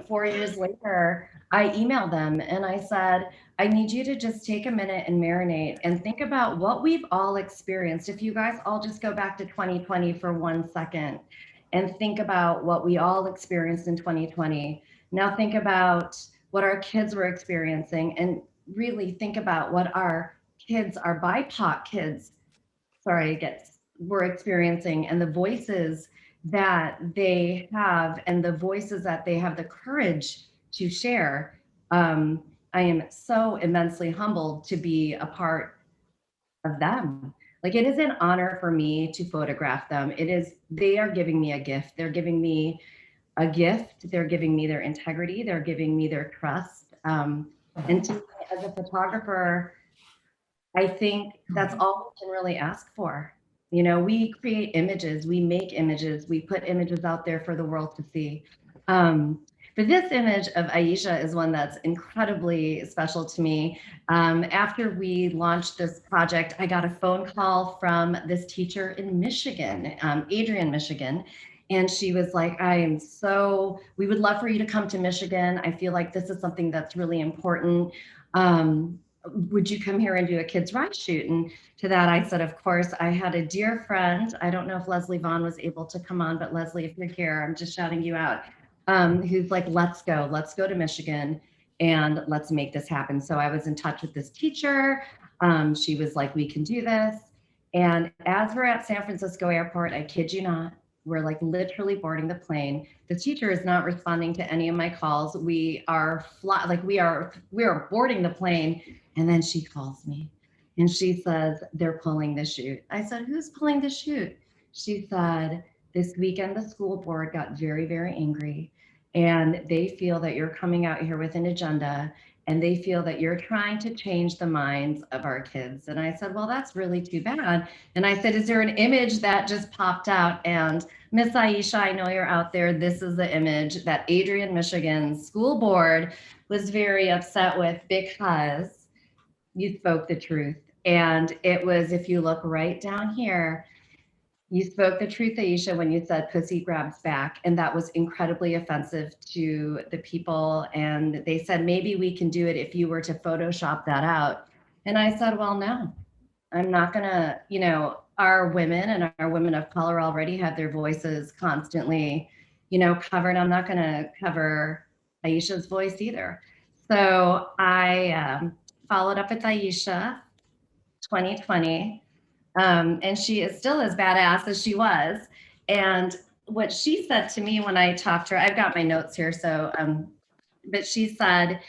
4 years later, I emailed them and I said, I need you to just take a minute and marinate and think about what we've all experienced. If you guys all just go back to 2020 for 1 second and think about what we all experienced in 2020. Now think about what our kids were experiencing and really think about what our kids, our BIPOC kids, were experiencing and the voices that they have and the voices that they have the courage to share. I am so immensely humbled to be a part of them. Like, it is an honor for me to photograph them. They are giving me a gift. They're giving me a gift. They're giving me their integrity. They're giving me their trust. And to me, as a photographer, I think that's all we can really ask for. You know, we create images, we make images, we put images out there for the world to see. But this image of Aisha is one that's incredibly special to me. After we launched this project, I got a phone call from this teacher in Michigan, Adrian, Michigan. And she was like, we would love for you to come to Michigan. I feel like this is something that's really important. Would you come here and do a kids ride shoot? And to that, I said, of course. I had a dear friend. I don't know if Leslie Vaughn was able to come on, but Leslie, if you're here, I'm just shouting you out. Who's like, let's go to Michigan and let's make this happen. So I was in touch with this teacher. She was like, we can do this. And as we're at San Francisco airport, I kid you not, we're like literally boarding the plane. The teacher is not responding to any of my calls. We are boarding the plane. And then she calls me and she says, they're pulling the chute. I said, who's pulling the chute? She said, this weekend, the school board got very, very angry and they feel that you're coming out here with an agenda and they feel that you're trying to change the minds of our kids. And I said, well, that's really too bad. And I said, is there an image that just popped out? And Miss Aisha, I know you're out there. This is the image that Adrian, Michigan school board was very upset with because you spoke the truth. And it was, if you look right down here, you spoke the truth, Aisha, when you said pussy grabs back. And that was incredibly offensive to the people. And they said, maybe we can do it if you were to Photoshop that out. And I said, well, no, I'm not gonna, our women and our women of color already have their voices constantly, covered. I'm not gonna cover Aisha's voice either. So I followed up with Aisha 2020. And she is still as badass as she was. And what she said to me when I talked to her, I've got my notes here. So, but she said,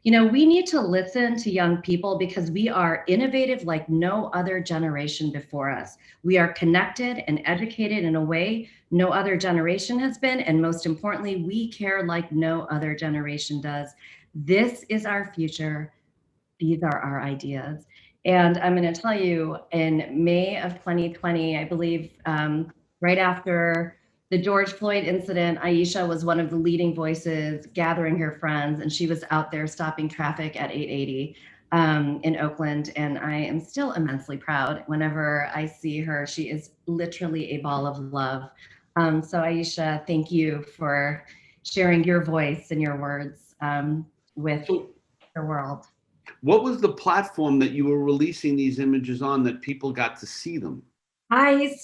we need to listen to young people because we are innovative like no other generation before us. We are connected and educated in a way no other generation has been. And most importantly, we care like no other generation does. This is our future. These are our ideas. And I'm going to tell you, in May of 2020, I believe, right after the George Floyd incident, Aisha was one of the leading voices gathering her friends, and she was out there stopping traffic at 880 in Oakland. And I am still immensely proud whenever I see her. She is literally a ball of love. So Aisha, thank you for sharing your voice and your words with the world. What was the platform that you were releasing these images on that people got to see them? I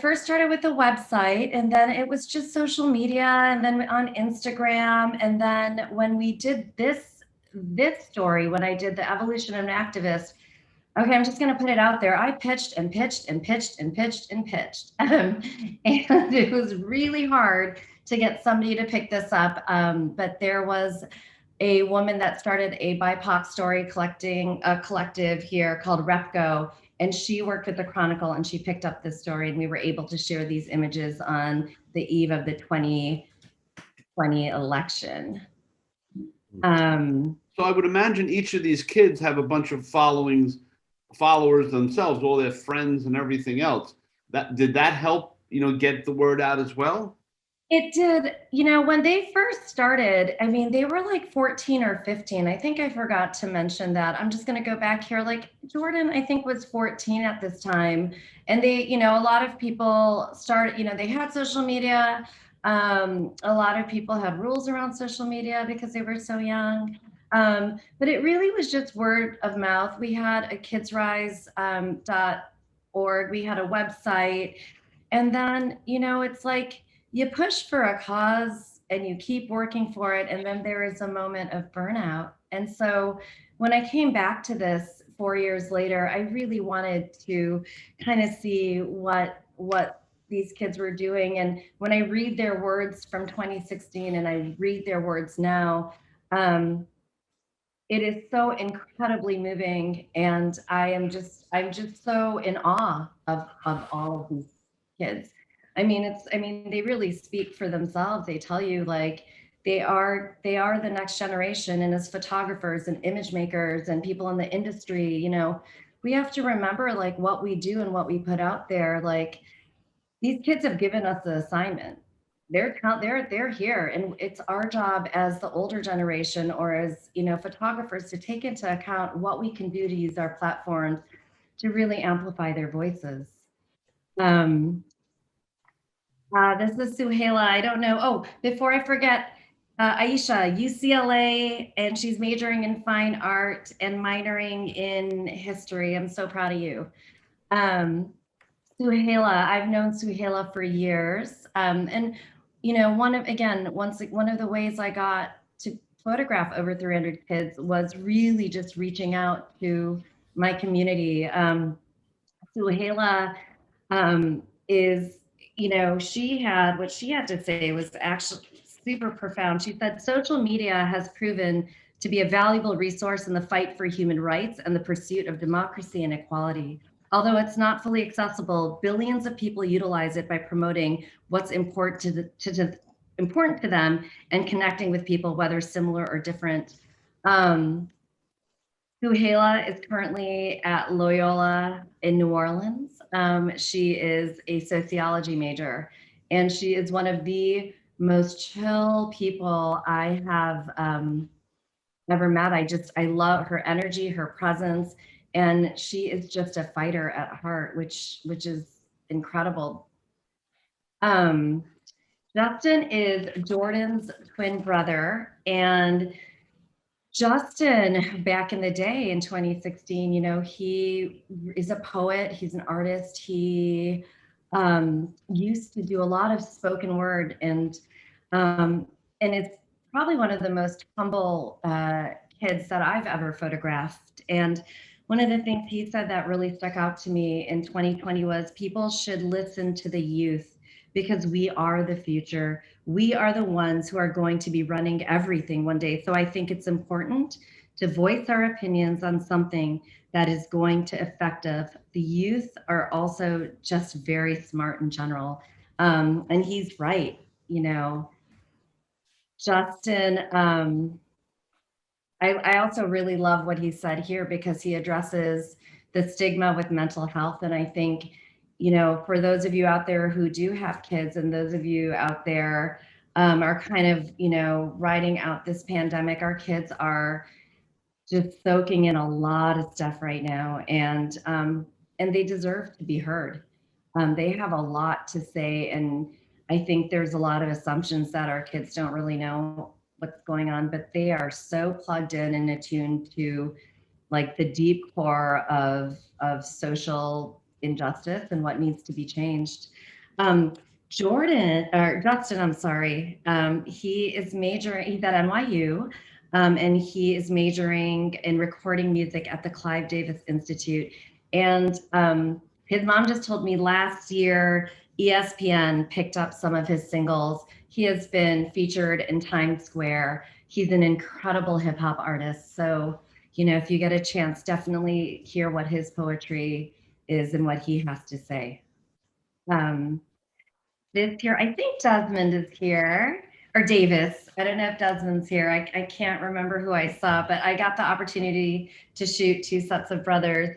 first started with the website, and then it was just social media, and then on Instagram. And then when we did this story, when I did the evolution of an activist, okay, I'm just going to put it out there. I pitched and pitched and pitched and pitched and pitched. And it was really hard to get somebody to pick this up. But there was a woman that started a BIPOC story collective here called RepGo. And she worked with the Chronicle and she picked up this story, and we were able to share these images on the eve of the 2020 election. So I would imagine each of these kids have a bunch of followings followers themselves, all their friends and everything else. Did that help, get the word out as well? It did. When they first started, I mean, they were like 14 or 15. I think I forgot to mention that. I'm just going to go back here. Like Jordan, I think was 14 at this time. And they, a lot of people they had social media. A lot of people had rules around social media because they were so young. But it really was just word of mouth. We had a kidsrise.org. We had a website. And then, it's like, you push for a cause and you keep working for it, and then there is a moment of burnout. And so when I came back to this 4 years later, I really wanted to kind of see what these kids were doing. And when I read their words from 2016 and I read their words now, it is so incredibly moving, and I'm just so in awe of all of these kids. I mean, they really speak for themselves. They tell you like they are the next generation, and as photographers and image makers and people in the industry, we have to remember like what we do and what we put out there. Like these kids have given us the assignment. They're here, and it's our job as the older generation or as photographers to take into account what we can do to use our platforms to really amplify their voices. This is Suhaila. I don't know. Oh, before I forget, Aisha, UCLA, and she's majoring in fine art and minoring in history. I'm so proud of you. Suhaila, I've known Suhaila for years. And one of the ways I got to photograph over 300 kids was really just reaching out to my community. Suhaila is, what she had to say was actually super profound. She said, social media has proven to be a valuable resource in the fight for human rights and the pursuit of democracy and equality. Although it's not fully accessible, billions of people utilize it by promoting what's important important to them and connecting with people, whether similar or different. Suhaila is currently at Loyola in New Orleans. She is a sociology major, and she is one of the most chill people I have ever met. I love her energy, her presence, and she is just a fighter at heart, which is incredible. Justin is Jordan's twin brother, and Justin, back in the day in 2016, he is a poet, he's an artist. He used to do a lot of spoken word, and it's probably one of the most humble kids that I've ever photographed. And one of the things he said that really stuck out to me in 2020 was people should listen to the youth because we are the future. We are the ones who are going to be running everything one day. So I think it's important to voice our opinions on something that is going to affect us. The youth are also just very smart in general. And he's right, Justin, I also really love what he said here because he addresses the stigma with mental health. And I think, for those of you out there who do have kids and those of you out there are kind of, riding out this pandemic, our kids are just soaking in a lot of stuff right now, and they deserve to be heard. They have a lot to say, and I think there's a lot of assumptions that our kids don't really know what's going on, but they are so plugged in and attuned to like the deep core of social injustice and what needs to be changed. Justin, I'm sorry. He is majoring, he's at NYU, and he is majoring in recording music at the Clive Davis Institute. And his mom just told me last year, ESPN picked up some of his singles. He has been featured in Times Square. He's an incredible hip hop artist. So, if you get a chance, definitely hear what his poetry is and what he has to say. This here, I think Desmond is here, or Davis. I don't know if Desmond's here. I can't remember who I saw, but I got the opportunity to shoot two sets of brothers.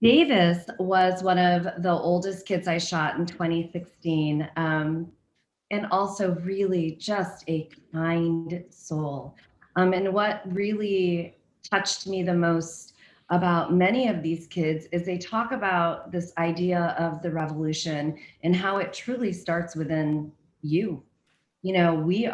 Davis was one of the oldest kids I shot in 2016, and also really just a kind soul. And what really touched me the most about many of these kids is they talk about this idea of the revolution and how it truly starts within you. You know, we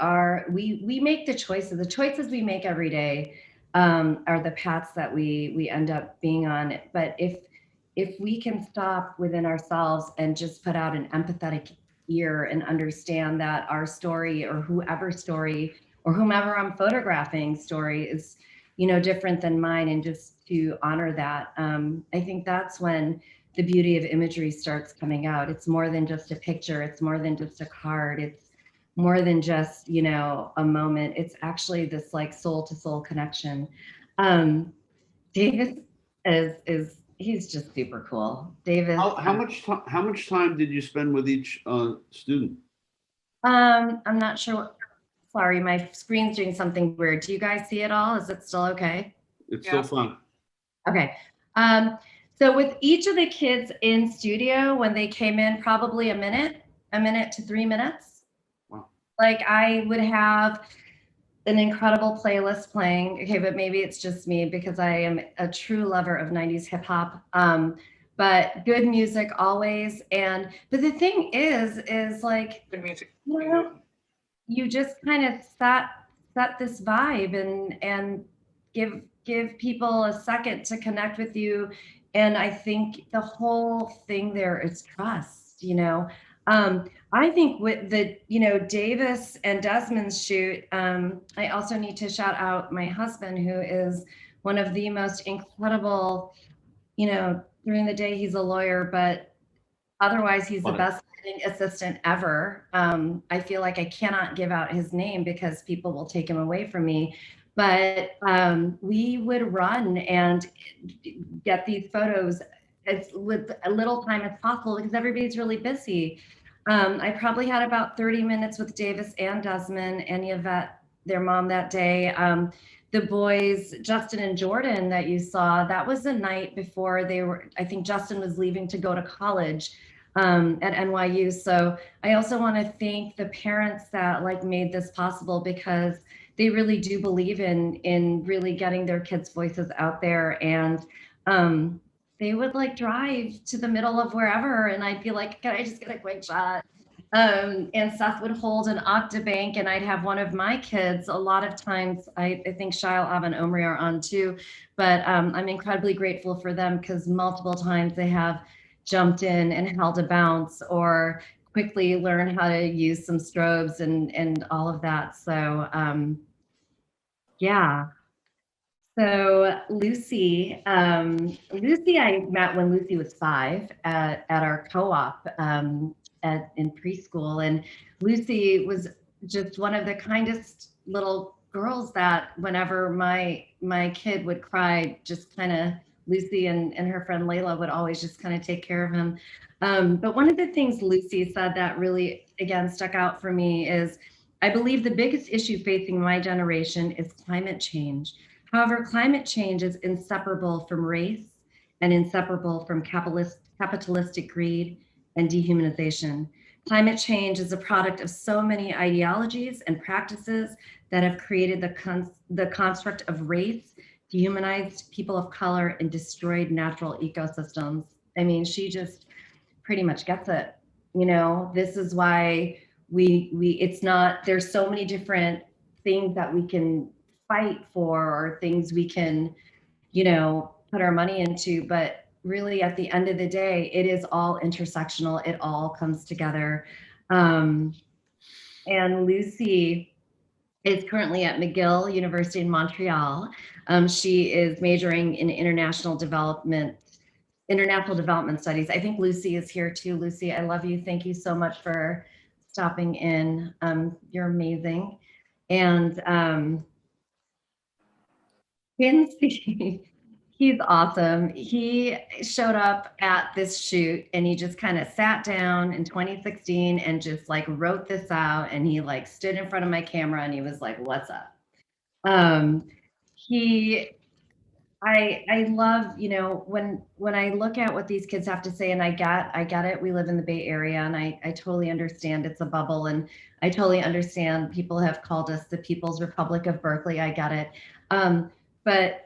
make the choices we make every day are the paths that we end up being on. But if we can stop within ourselves and just put out an empathetic ear and understand that our story or whoever's story or whomever I'm photographing story is, you know, different than mine, and just to honor that, I think that's when the beauty of imagery starts coming out. It's more than just a picture. It's more than just a card. It's more than just, you know, a moment. It's actually this like soul to soul connection. Um, Davis is he's just super cool. Davis. How much time did you spend with each student? I'm not sure. Sorry, my screen's doing something weird. Do you guys see it all? Is it still okay? It's still fun. Okay. Um, so with each of the kids in studio, when they came in, probably a minute to 3 minutes. Wow. Like I would have an incredible playlist playing. Okay, but maybe it's just me because I am a true lover of 90s hip hop. But good music always. But the thing is like, Good music. you know, you just kind of set this vibe and give people a second to connect with you. And I think the whole thing there is trust, you know. I think with the, you know, Davis and Desmond's shoot, I also need to shout out my husband, who is one of the most incredible, you know, during the day he's a lawyer, but otherwise he's the Funny. best editing assistant ever. I feel like I cannot give out his name because people will take him away from me. But we would run and get these photos as with a little time as possible because everybody's really busy. I probably had about 30 minutes with Davis and Desmond and Yvette, their mom, that day. The boys, Justin and Jordan, that you saw, that was the night before they were, I think Justin was leaving to go to college at NYU. So I also want to thank the parents that like made this possible, because they really do believe in really getting their kids' voices out there. And they would like drive to the middle of wherever, and I'd be like, can I just get a quick shot? And Seth would hold an Octabank, and I'd have one of my kids. A lot of times, I think Shail, Av, and Omri are on too, but I'm incredibly grateful for them because multiple times they have jumped in and held a bounce or quickly learn how to use some strobes and all of that. So yeah. So Lucy, Lucy, I met when Lucy was 5 at our co-op in preschool, and Lucy was just one of the kindest little girls that whenever my kid would cry, just kind of Lucy and her friend Layla would always just kind of take care of him. But one of the things Lucy said that really, again, stuck out for me is, I believe the biggest issue facing my generation is climate change. However, climate change is inseparable from race and inseparable from capitalistic greed and dehumanization. Climate change is a product of so many ideologies and practices that have created the construct of race, dehumanized people of color, and destroyed natural ecosystems. I mean, she just pretty much gets it. You know, this is why it's not, there's so many different things that we can fight for or things we can, you know, put our money into, but really at the end of the day, it is all intersectional. It all comes together. And Lucy is currently at McGill University in Montreal. She is majoring in international development studies. I think Lucy is here too. Lucy, I love you. Thank you so much for stopping in. You're amazing. And Quincy, he's awesome. He showed up at this shoot and he just kind of sat down in 2016 and just like wrote this out, and he like stood in front of my camera and he was like, "What's up?" He I love, when I look at what these kids have to say, and I get it. We live in the Bay Area, and I totally understand it's a bubble, and I totally understand people have called us the People's Republic of Berkeley. I get it. But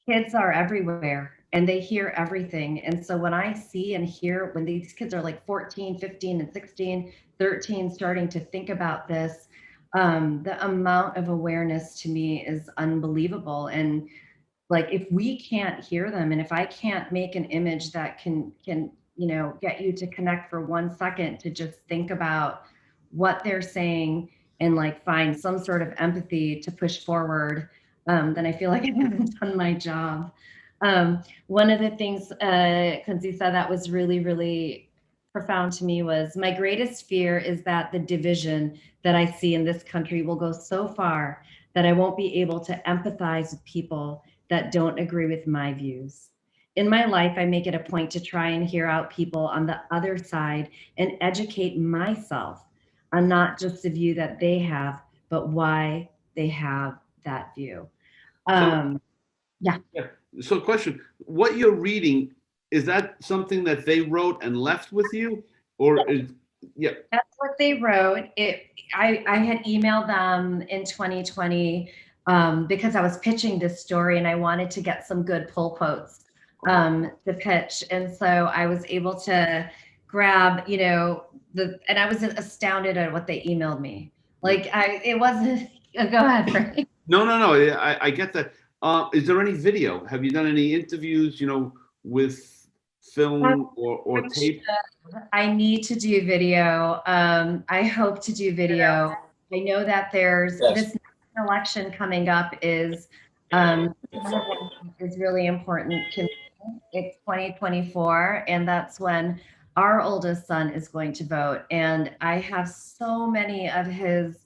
kids are everywhere and they hear everything. And so when I see and hear when these kids are like 14, 15, and 16, 13, starting to think about this, the amount of awareness to me is unbelievable. And like, if we can't hear them, and if I can't make an image that can get you to connect for 1 second to just think about what they're saying and like find some sort of empathy to push forward, then I feel like I haven't done my job. One of the things Quincy said that was really, really profound to me was, my greatest fear is that the division that I see in this country will go so far that I won't be able to empathize with people that don't agree with my views. In my life, I make it a point to try and hear out people on the other side and educate myself on not just the view that they have, but why they have that view. Yeah. So question, what you're reading, is that something that they wrote and left with you? Or is, yeah, That's what they wrote. I had emailed them in 2020 because I was pitching this story and I wanted to get some good pull quotes to pitch. And so I was able to grab, and I was astounded at what they emailed me. Like, it wasn't, go ahead, Frank. no, I get that. Is there any video? Have you done any interviews, with film or tape? I need to do video. I hope to do video. I know that there's Yes. this next election coming up is is really important to me. It's 2024, and that's when our oldest son is going to vote. And I have so many of his,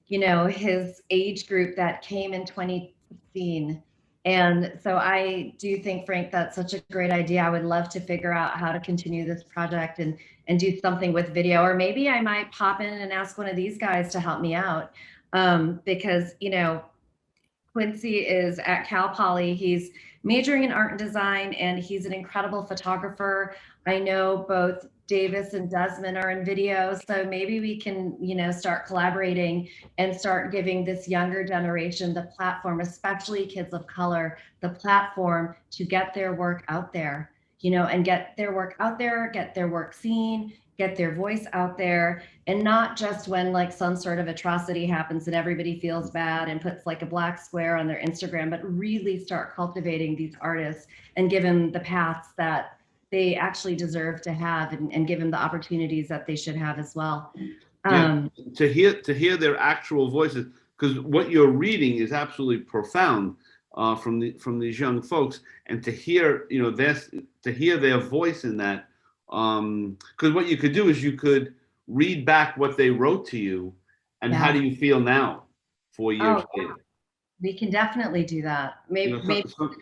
his age group that came in 2016. And so I do think, Frank, that's such a great idea. I would love to figure out how to continue this project and do something with video, or maybe I might pop in and ask one of these guys to help me out. Because, Quincy is at Cal Poly. He's majoring in art and design, and he's an incredible photographer. I know both Davis and Desmond are in video, so maybe we can, start collaborating and start giving this younger generation the platform, especially kids of color, the platform to get their work out there, and get their work out there, get their work seen, get their voice out there, and not just when like some sort of atrocity happens and everybody feels bad and puts like a black square on their Instagram, but really start cultivating these artists and give them the paths that they actually deserve to have, and give them the opportunities that they should have as well. Yeah, to hear their actual voices, because what you're reading is absolutely profound from these young folks, and to hear their voice in that, because what you could do is you could read back what they wrote to you, and how do you feel now, 4 years later? We can definitely do that. Maybe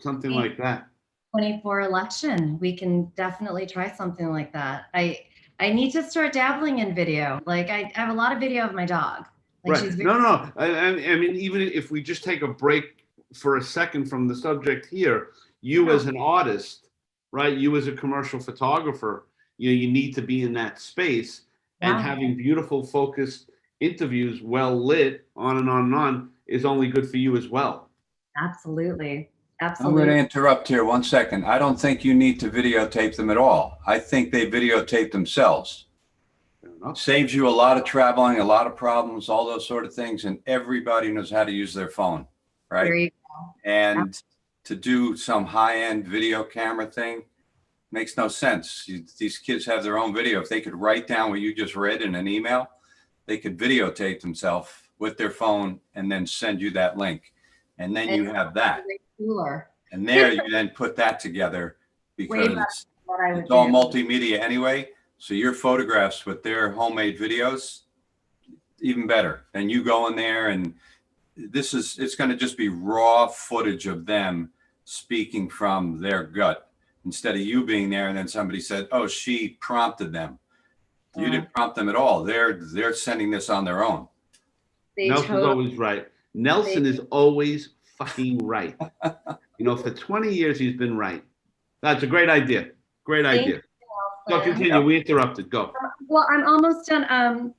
Something like that. 24 election, we can definitely try something like that. I need to start dabbling in video. Like, I have a lot of video of my dog. Like, Right. No. I mean, even if we just take a break for a second from the subject here, you as an artist, right? You as a commercial photographer, you need to be in that space, and having beautiful, focused interviews, well lit, on and on and on, is only good for you as well. Absolutely. I'm Absolutely. going to interrupt here 1 second. I don't think you need to videotape them at all. I think they videotape themselves. Fair enough. Saves you a lot of traveling, a lot of problems, all those sort of things, and everybody knows how to use their phone, There right? you And to do some high-end video camera thing makes no sense. These kids have their own video. If they could write down what you just read in an email, they could videotape themselves with their phone and then send you that link. And then you have that. Cooler. And there you then put that together, because What I would it's all do. multimedia anyway. So your photographs with their homemade videos, even better. And you go in there, and it's going to just be raw footage of them speaking from their gut, instead of you being there and then somebody said, oh, she prompted them. You didn't prompt them at all. They're sending this on their own. Nelson's always right. Nelson is always fucking right. You know, for 20 years, he's been right. That's a great idea. Great Thank idea. you, So Allison. continue. We interrupted. Go. Well, I'm almost done.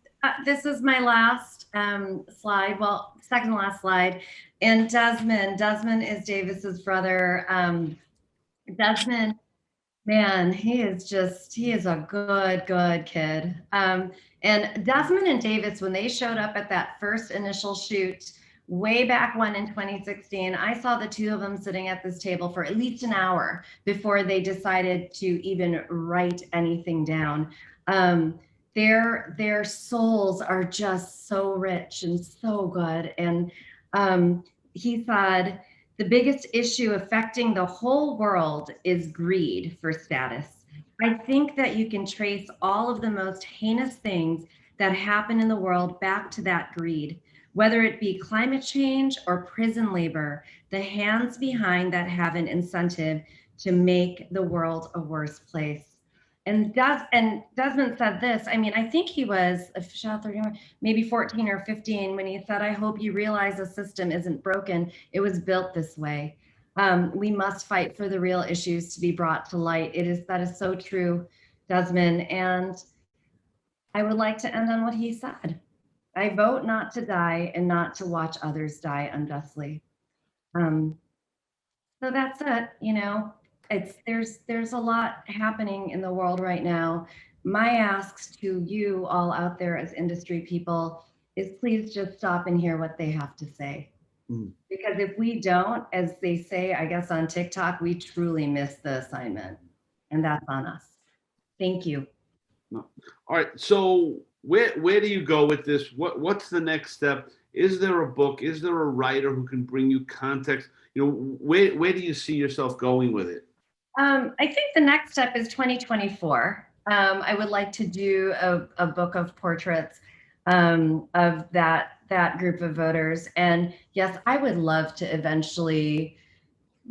This is my last slide. Well, second to last slide. And Desmond is Davis's brother. Desmond, man, he is a good kid. And Desmond and Davis, when they showed up at that first initial shoot way back when in 2016, I saw the two of them sitting at this table for at least an hour before they decided to even write anything down. Their souls are just so rich and so good. And he said, the biggest issue affecting the whole world is greed for status. I think that you can trace all of the most heinous things that happen in the world back to that greed, whether it be climate change or prison labor, the hands behind that have an incentive to make the world a worse place. And Desmond said this. I mean, I think he was maybe 14 or 15 when he said, "I hope you realize the system isn't broken. It was built this way. We must fight for the real issues to be brought to light." That is so true, Desmond. And I would like to end on what he said. I vote not to die and not to watch others die unjustly. So that's it. You know, there's a lot happening in the world right now. My asks to you all out there as industry people is please just stop and hear what they have to say. Because if we don't, as they say, I guess on TikTok, we truly miss the assignment, and that's on us. Thank you. No. All right. So where do you go with this? What's the next step? Is there a book? Is there a writer who can bring you context? You know, where do you see yourself going with it? I think the next step is 2024. I would like to do a book of portraits of that group of voters. And yes, I would love to eventually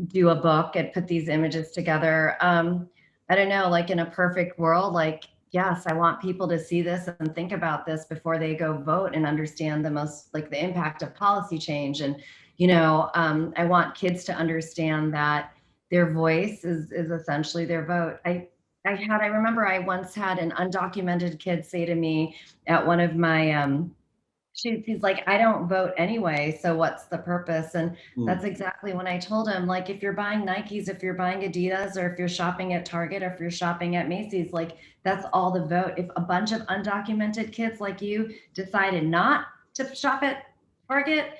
do a book and put these images together. I don't know, like in a perfect world, like, yes, I want people to see this and think about this before they go vote and understand the impact of policy change. And, you know, I want kids to understand that their voice is essentially their vote. I remember I once had an undocumented kid say to me at one of my, he's like, I don't vote anyway, so what's the purpose? And that's exactly when I told him, like, if you're buying Nikes, if you're buying Adidas, or if you're shopping at Target, or if you're shopping at Macy's, like, that's all the vote. If a bunch of undocumented kids like you decided not to shop at Target,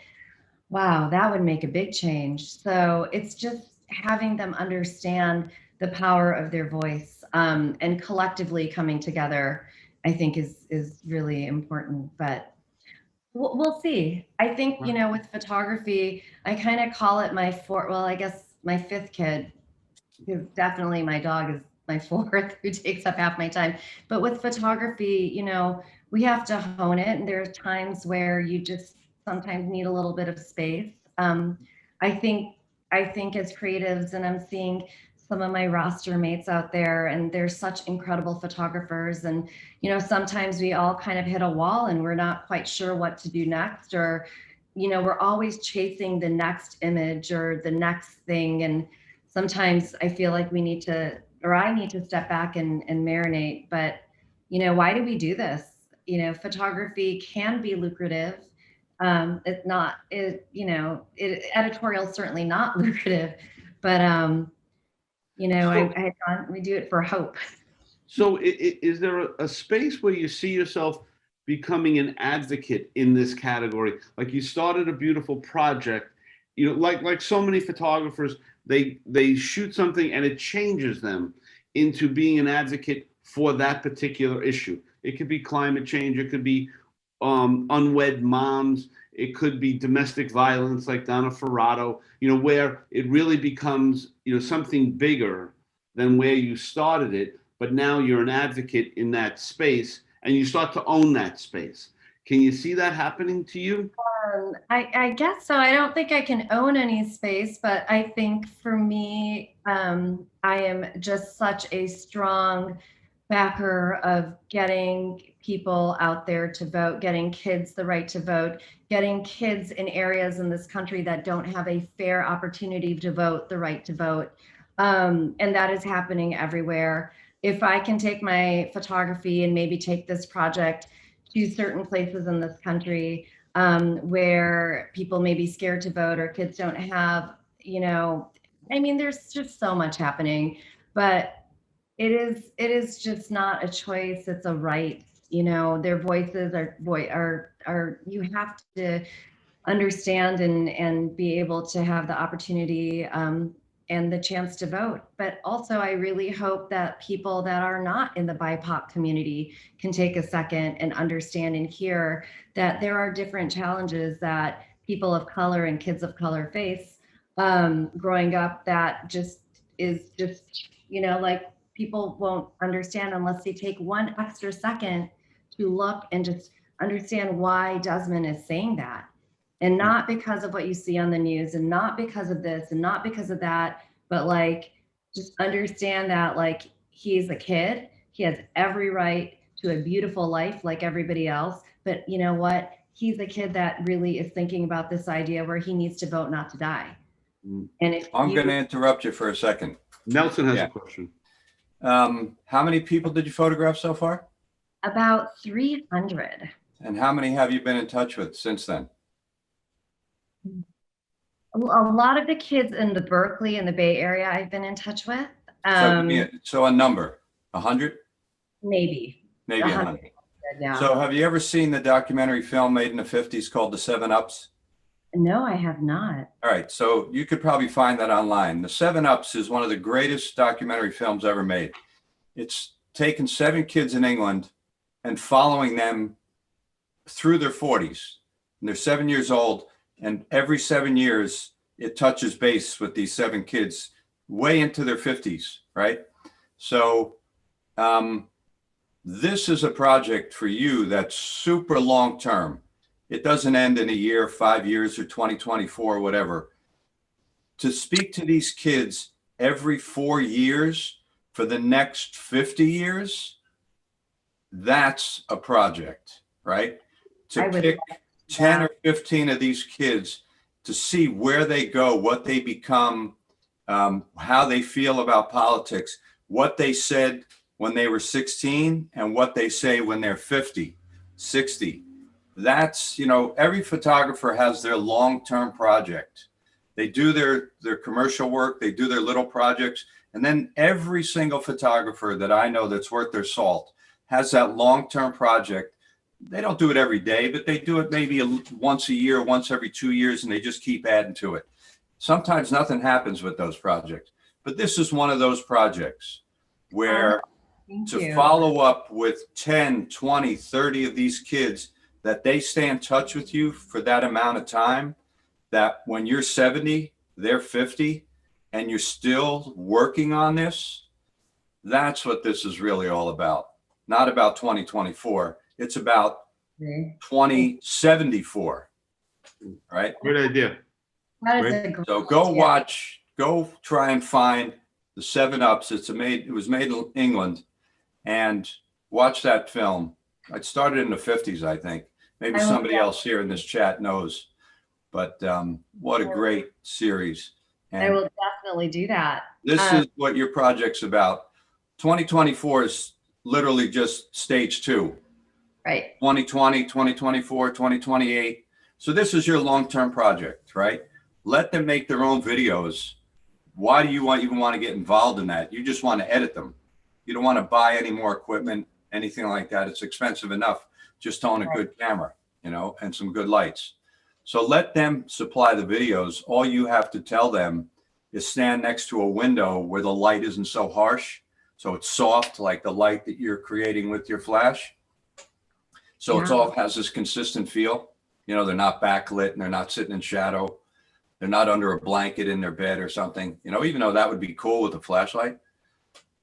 wow, that would make a big change. So it's just having them understand the power of their voice, and collectively coming together, I think is really important. But we'll see. I think, you know, with photography, I kind of call it I guess my fifth kid, because definitely my dog is my fourth, who takes up half my time. But with photography, you know, we have to hone it. And there are times where you just sometimes need a little bit of space. I think as creatives, and I'm seeing some of my roster mates out there, and they're such incredible photographers. And, you know, sometimes we all kind of hit a wall and we're not quite sure what to do next, or, you know, we're always chasing the next image or the next thing. And sometimes I feel like I need to step back and marinate. But, you know, why do we do this? You know, photography can be lucrative. It's not, editorial certainly not lucrative, but, you know, we do it for hope. So is there a space where you see yourself becoming an advocate in this category? Like, you started a beautiful project, you know, like so many photographers, they shoot something and it changes them into being an advocate for that particular issue. It could be climate change, it could be unwed moms, it could be domestic violence like Donna Ferrato, you know, where it really becomes, you know, something bigger than where you started it, but now you're an advocate in that space and you start to own that space. Can you see that happening to you? I guess so. I don't think I can own any space, but I think for me, I am just such a strong backer of getting people out there to vote, getting kids the right to vote, getting kids in areas in this country that don't have a fair opportunity to vote the right to vote. And that is happening everywhere. If I can take my photography and maybe take this project to certain places in this country where people may be scared to vote or kids don't have, I mean, there's just so much happening, but it is just not a choice, it's a right. Their voices are you have to understand and be able to have the opportunity and the chance to vote. But also, I really hope that people that are not in the BIPOC community can take a second and understand and hear that there are different challenges that people of color and kids of color face growing up that just is just, like people won't understand unless they take one extra second to look and just understand why Desmond is saying that. And not because of what you see on the news and not because of this and not because of that, but like just understand that like he's a kid, he has every right to a beautiful life like everybody else. But you know what? He's a kid that really is thinking about this idea where he needs to vote not to die. Mm. And if I'm going to interrupt you for a second. Nelson has Yeah. a question. How many people did you photograph so far? about 300. And how many have you been in touch with since then? A lot of the kids in the Berkeley and the Bay Area I've been in touch with. So a number, 100? Maybe. Maybe 100. Yeah. So have you ever seen the documentary film made in the 50s called The 7-Ups? No, I have not. All right, so you could probably find that online. The 7-Ups is one of the greatest documentary films ever made. It's taken 7 kids in England and following them through their 40s. And they're 7 years old, and every 7 years it touches base with these 7 kids way into their 50s, right? So this is a project for you that's super long term. It doesn't end in a year, 5 years, or 2024, whatever. To speak to these kids every 4 years for the next 50 years, that's a project, right? To pick 10 or 15 of these kids to see where they go, what they become, how they feel about politics, what they said when they were 16 and what they say when they're 50, 60. That's, every photographer has their long-term project. They do their commercial work, they do their little projects, and then every single photographer that I know that's worth their salt has that long-term project. They don't do it every day, but they do it maybe once a year, once every 2 years, and they just keep adding to it. Sometimes nothing happens with those projects, but this is one of those projects where to follow up with 10, 20, 30 of these kids, that they stay in touch with you for that amount of time, that when you're 70, they're 50, and you're still working on this, that's what this is really all about. Not about 2024. It's about 2074, right? Great idea. That is a great So go idea. watch, go try and find the 7-Ups. It was made in England, and watch that film. It started in the 50s, I think. Maybe I will somebody else here in this chat knows, but what a great series. I And will definitely do that. this is what your project's about. 2024 is literally just stage 2. Right. 2020, 2024, 2028. So this is your long-term project, right? Let them make their own videos. Why do you even want to get involved in that? You just want to edit them. You don't want to buy any more equipment, anything like that. It's expensive enough just to own a good camera, and some good lights. So let them supply the videos. All you have to tell them is stand next to a window where the light isn't so harsh. So it's soft, like the light that you're creating with your flash. So it's all has this consistent feel. They're not backlit and they're not sitting in shadow. They're not under a blanket in their bed or something, even though that would be cool with a flashlight.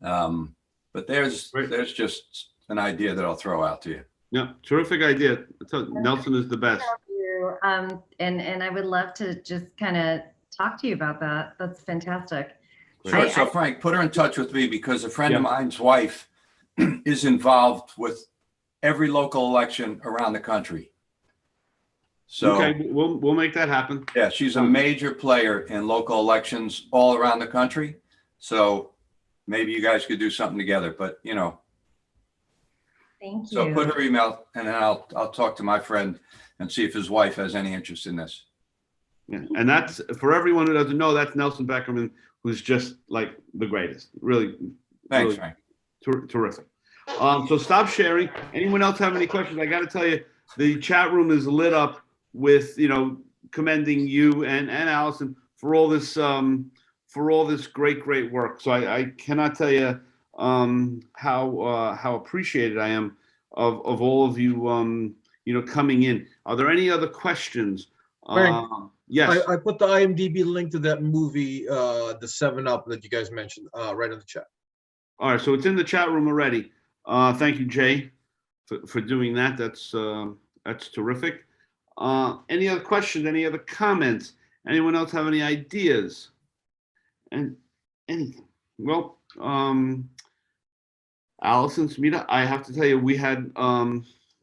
But there's just an idea that I'll throw out to you. Yeah, terrific idea. Nelson is the best. And I would love to just kind of talk to you about that. That's fantastic. Sure. So Frank, put her in touch with me, because a friend of Yeah. mine's wife is involved with every local election around the country. So, Okay, we'll make that happen. yeah, she's a major player in local elections all around the country. So maybe you guys could do something together, but you know, Thank so you. put her email and then I'll talk to my friend and see if his wife has any interest in this. Yeah. And that's, for everyone who doesn't know, that's Nelson Beckerman, who's just like the greatest. Really, Thanks, really Frank. terrific. So stop sharing. Anyone else have any questions? I got to tell you, the chat room is lit up with, commending you and Allison for all this great work. So I cannot tell you how appreciated I am of all of you coming in. Are there any other questions? Frank, Yes. I put the IMDb link to that movie, the 7 Up that you guys mentioned, right in the chat. All right. So it's in the chat room already. Thank you, Jay, for doing that. That's terrific. Any other questions? Any other comments? Anyone else have any ideas? And anything? Well, Allison, Smeeta, I have to tell you, we had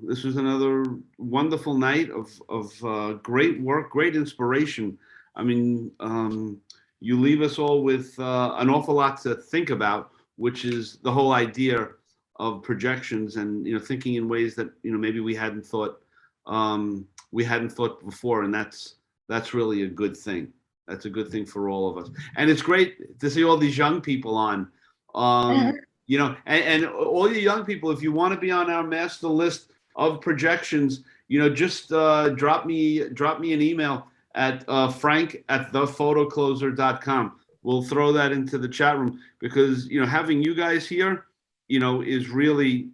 this was another wonderful night of great work, great inspiration. I mean, you leave us all with an awful lot to think about, which is the whole idea of projections and thinking in ways that maybe we hadn't thought before, and that's really a good thing. That's a good thing for all of us, and it's great to see all these young people on. And all you young people, if you want to be on our master list of projections, just drop me an email at frank@thephoto-closer.com. We'll throw that into the chat room because having you guys here, is really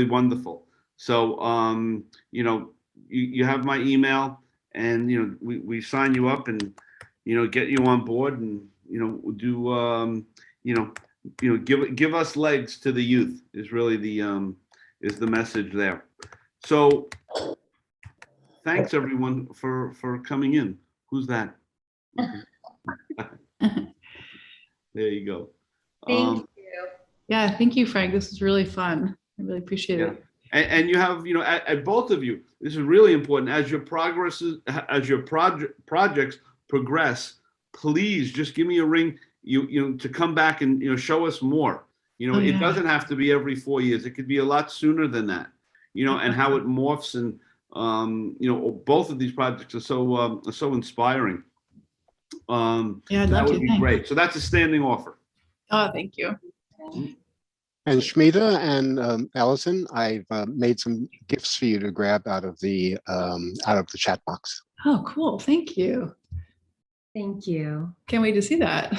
wonderful. So you have my email, and we sign you up and get you on board, and do give us legs to the youth is really the message there. So thanks everyone for coming in. Who's that? There you go. Thank you. Yeah, thank you, Frank. This is really fun. I really appreciate Yeah. it. And you have, at both of you, this is really important. As your projects progress, please just give me a ring, to come back and, show us more. It doesn't have to be every 4 years. It could be a lot sooner than that, and how it morphs. And, both of these projects are so inspiring. Yeah, I'd That love to. would be Thanks. great. So that's a standing offer. Oh, thank you. And Smeeta and Allison, I've made some gifts for you to grab out of the chat box. Oh, cool. Thank you. Thank you. Can't wait to see that.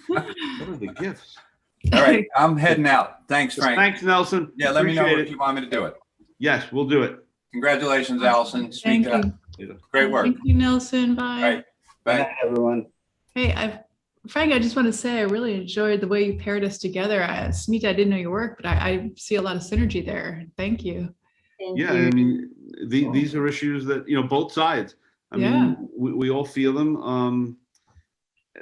What are the gifts? All right, I'm heading out. Thanks, Frank. Thanks, Nelson. Yeah, let me know Appreciate if you want me to do it. Yes, we'll do it. Congratulations, Allison. Thank Smeeta. you. Great work. Thank you, Nelson. Bye. All right, bye. Everyone. Hey, Frank, I just want to say I really enjoyed the way you paired us together. Smeeta, I didn't know your work, but I see a lot of synergy there. Thank you. Thank Yeah, you. I mean, these are issues that, both sides. I mean, we all feel them,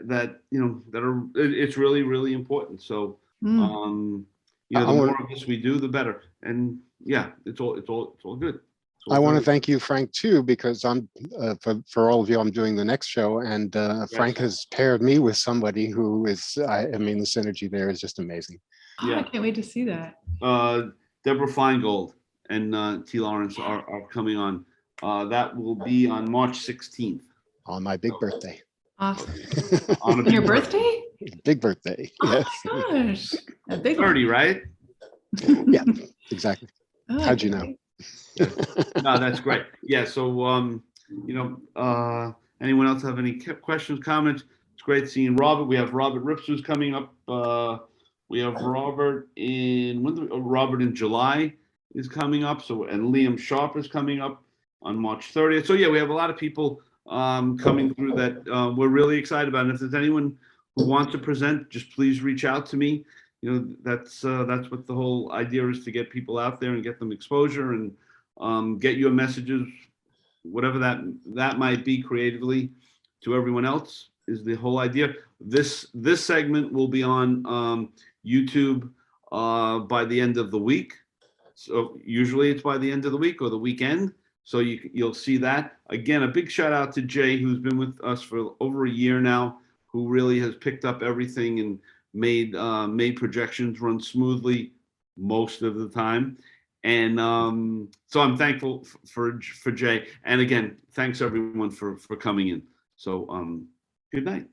that, that are, it's really, really important. So, the more of this we do, the better. And yeah, it's all good. I want to thank you, Frank, too, because I'm for all of you, I'm doing the next show, and Frank has paired me with somebody who is, I mean, the synergy there is just amazing. Oh, I can't wait to see that. Deborah Feingold and T. Lawrence are coming on. That will be on March 16th. On my big birthday. Awesome. On Your birthday? Big birthday. Oh Yes. my gosh. A big one. 30, right? Yeah, exactly. Oh, How'd you know? No, that's great. Yeah. So, anyone else have any questions, comments? It's great seeing Robert. We have Robert Rips who's coming up. We have Robert in July is coming up. So, and Liam Sharp is coming up on March 30th. So yeah, we have a lot of people coming through that we're really excited about. And if there's anyone who wants to present, just please reach out to me. That's what the whole idea is, to get people out there and get them exposure and get your messages, whatever that might be, creatively to everyone else, is the whole idea. This segment will be on YouTube by the end of the week. So usually it's by the end of the week or the weekend. So you'll see that. Again, a big shout out to Jay, who's been with us for over a year now, who really has picked up everything and made projections run smoothly most of the time. And so I'm thankful for Jay. And again, thanks everyone for coming in. So good night.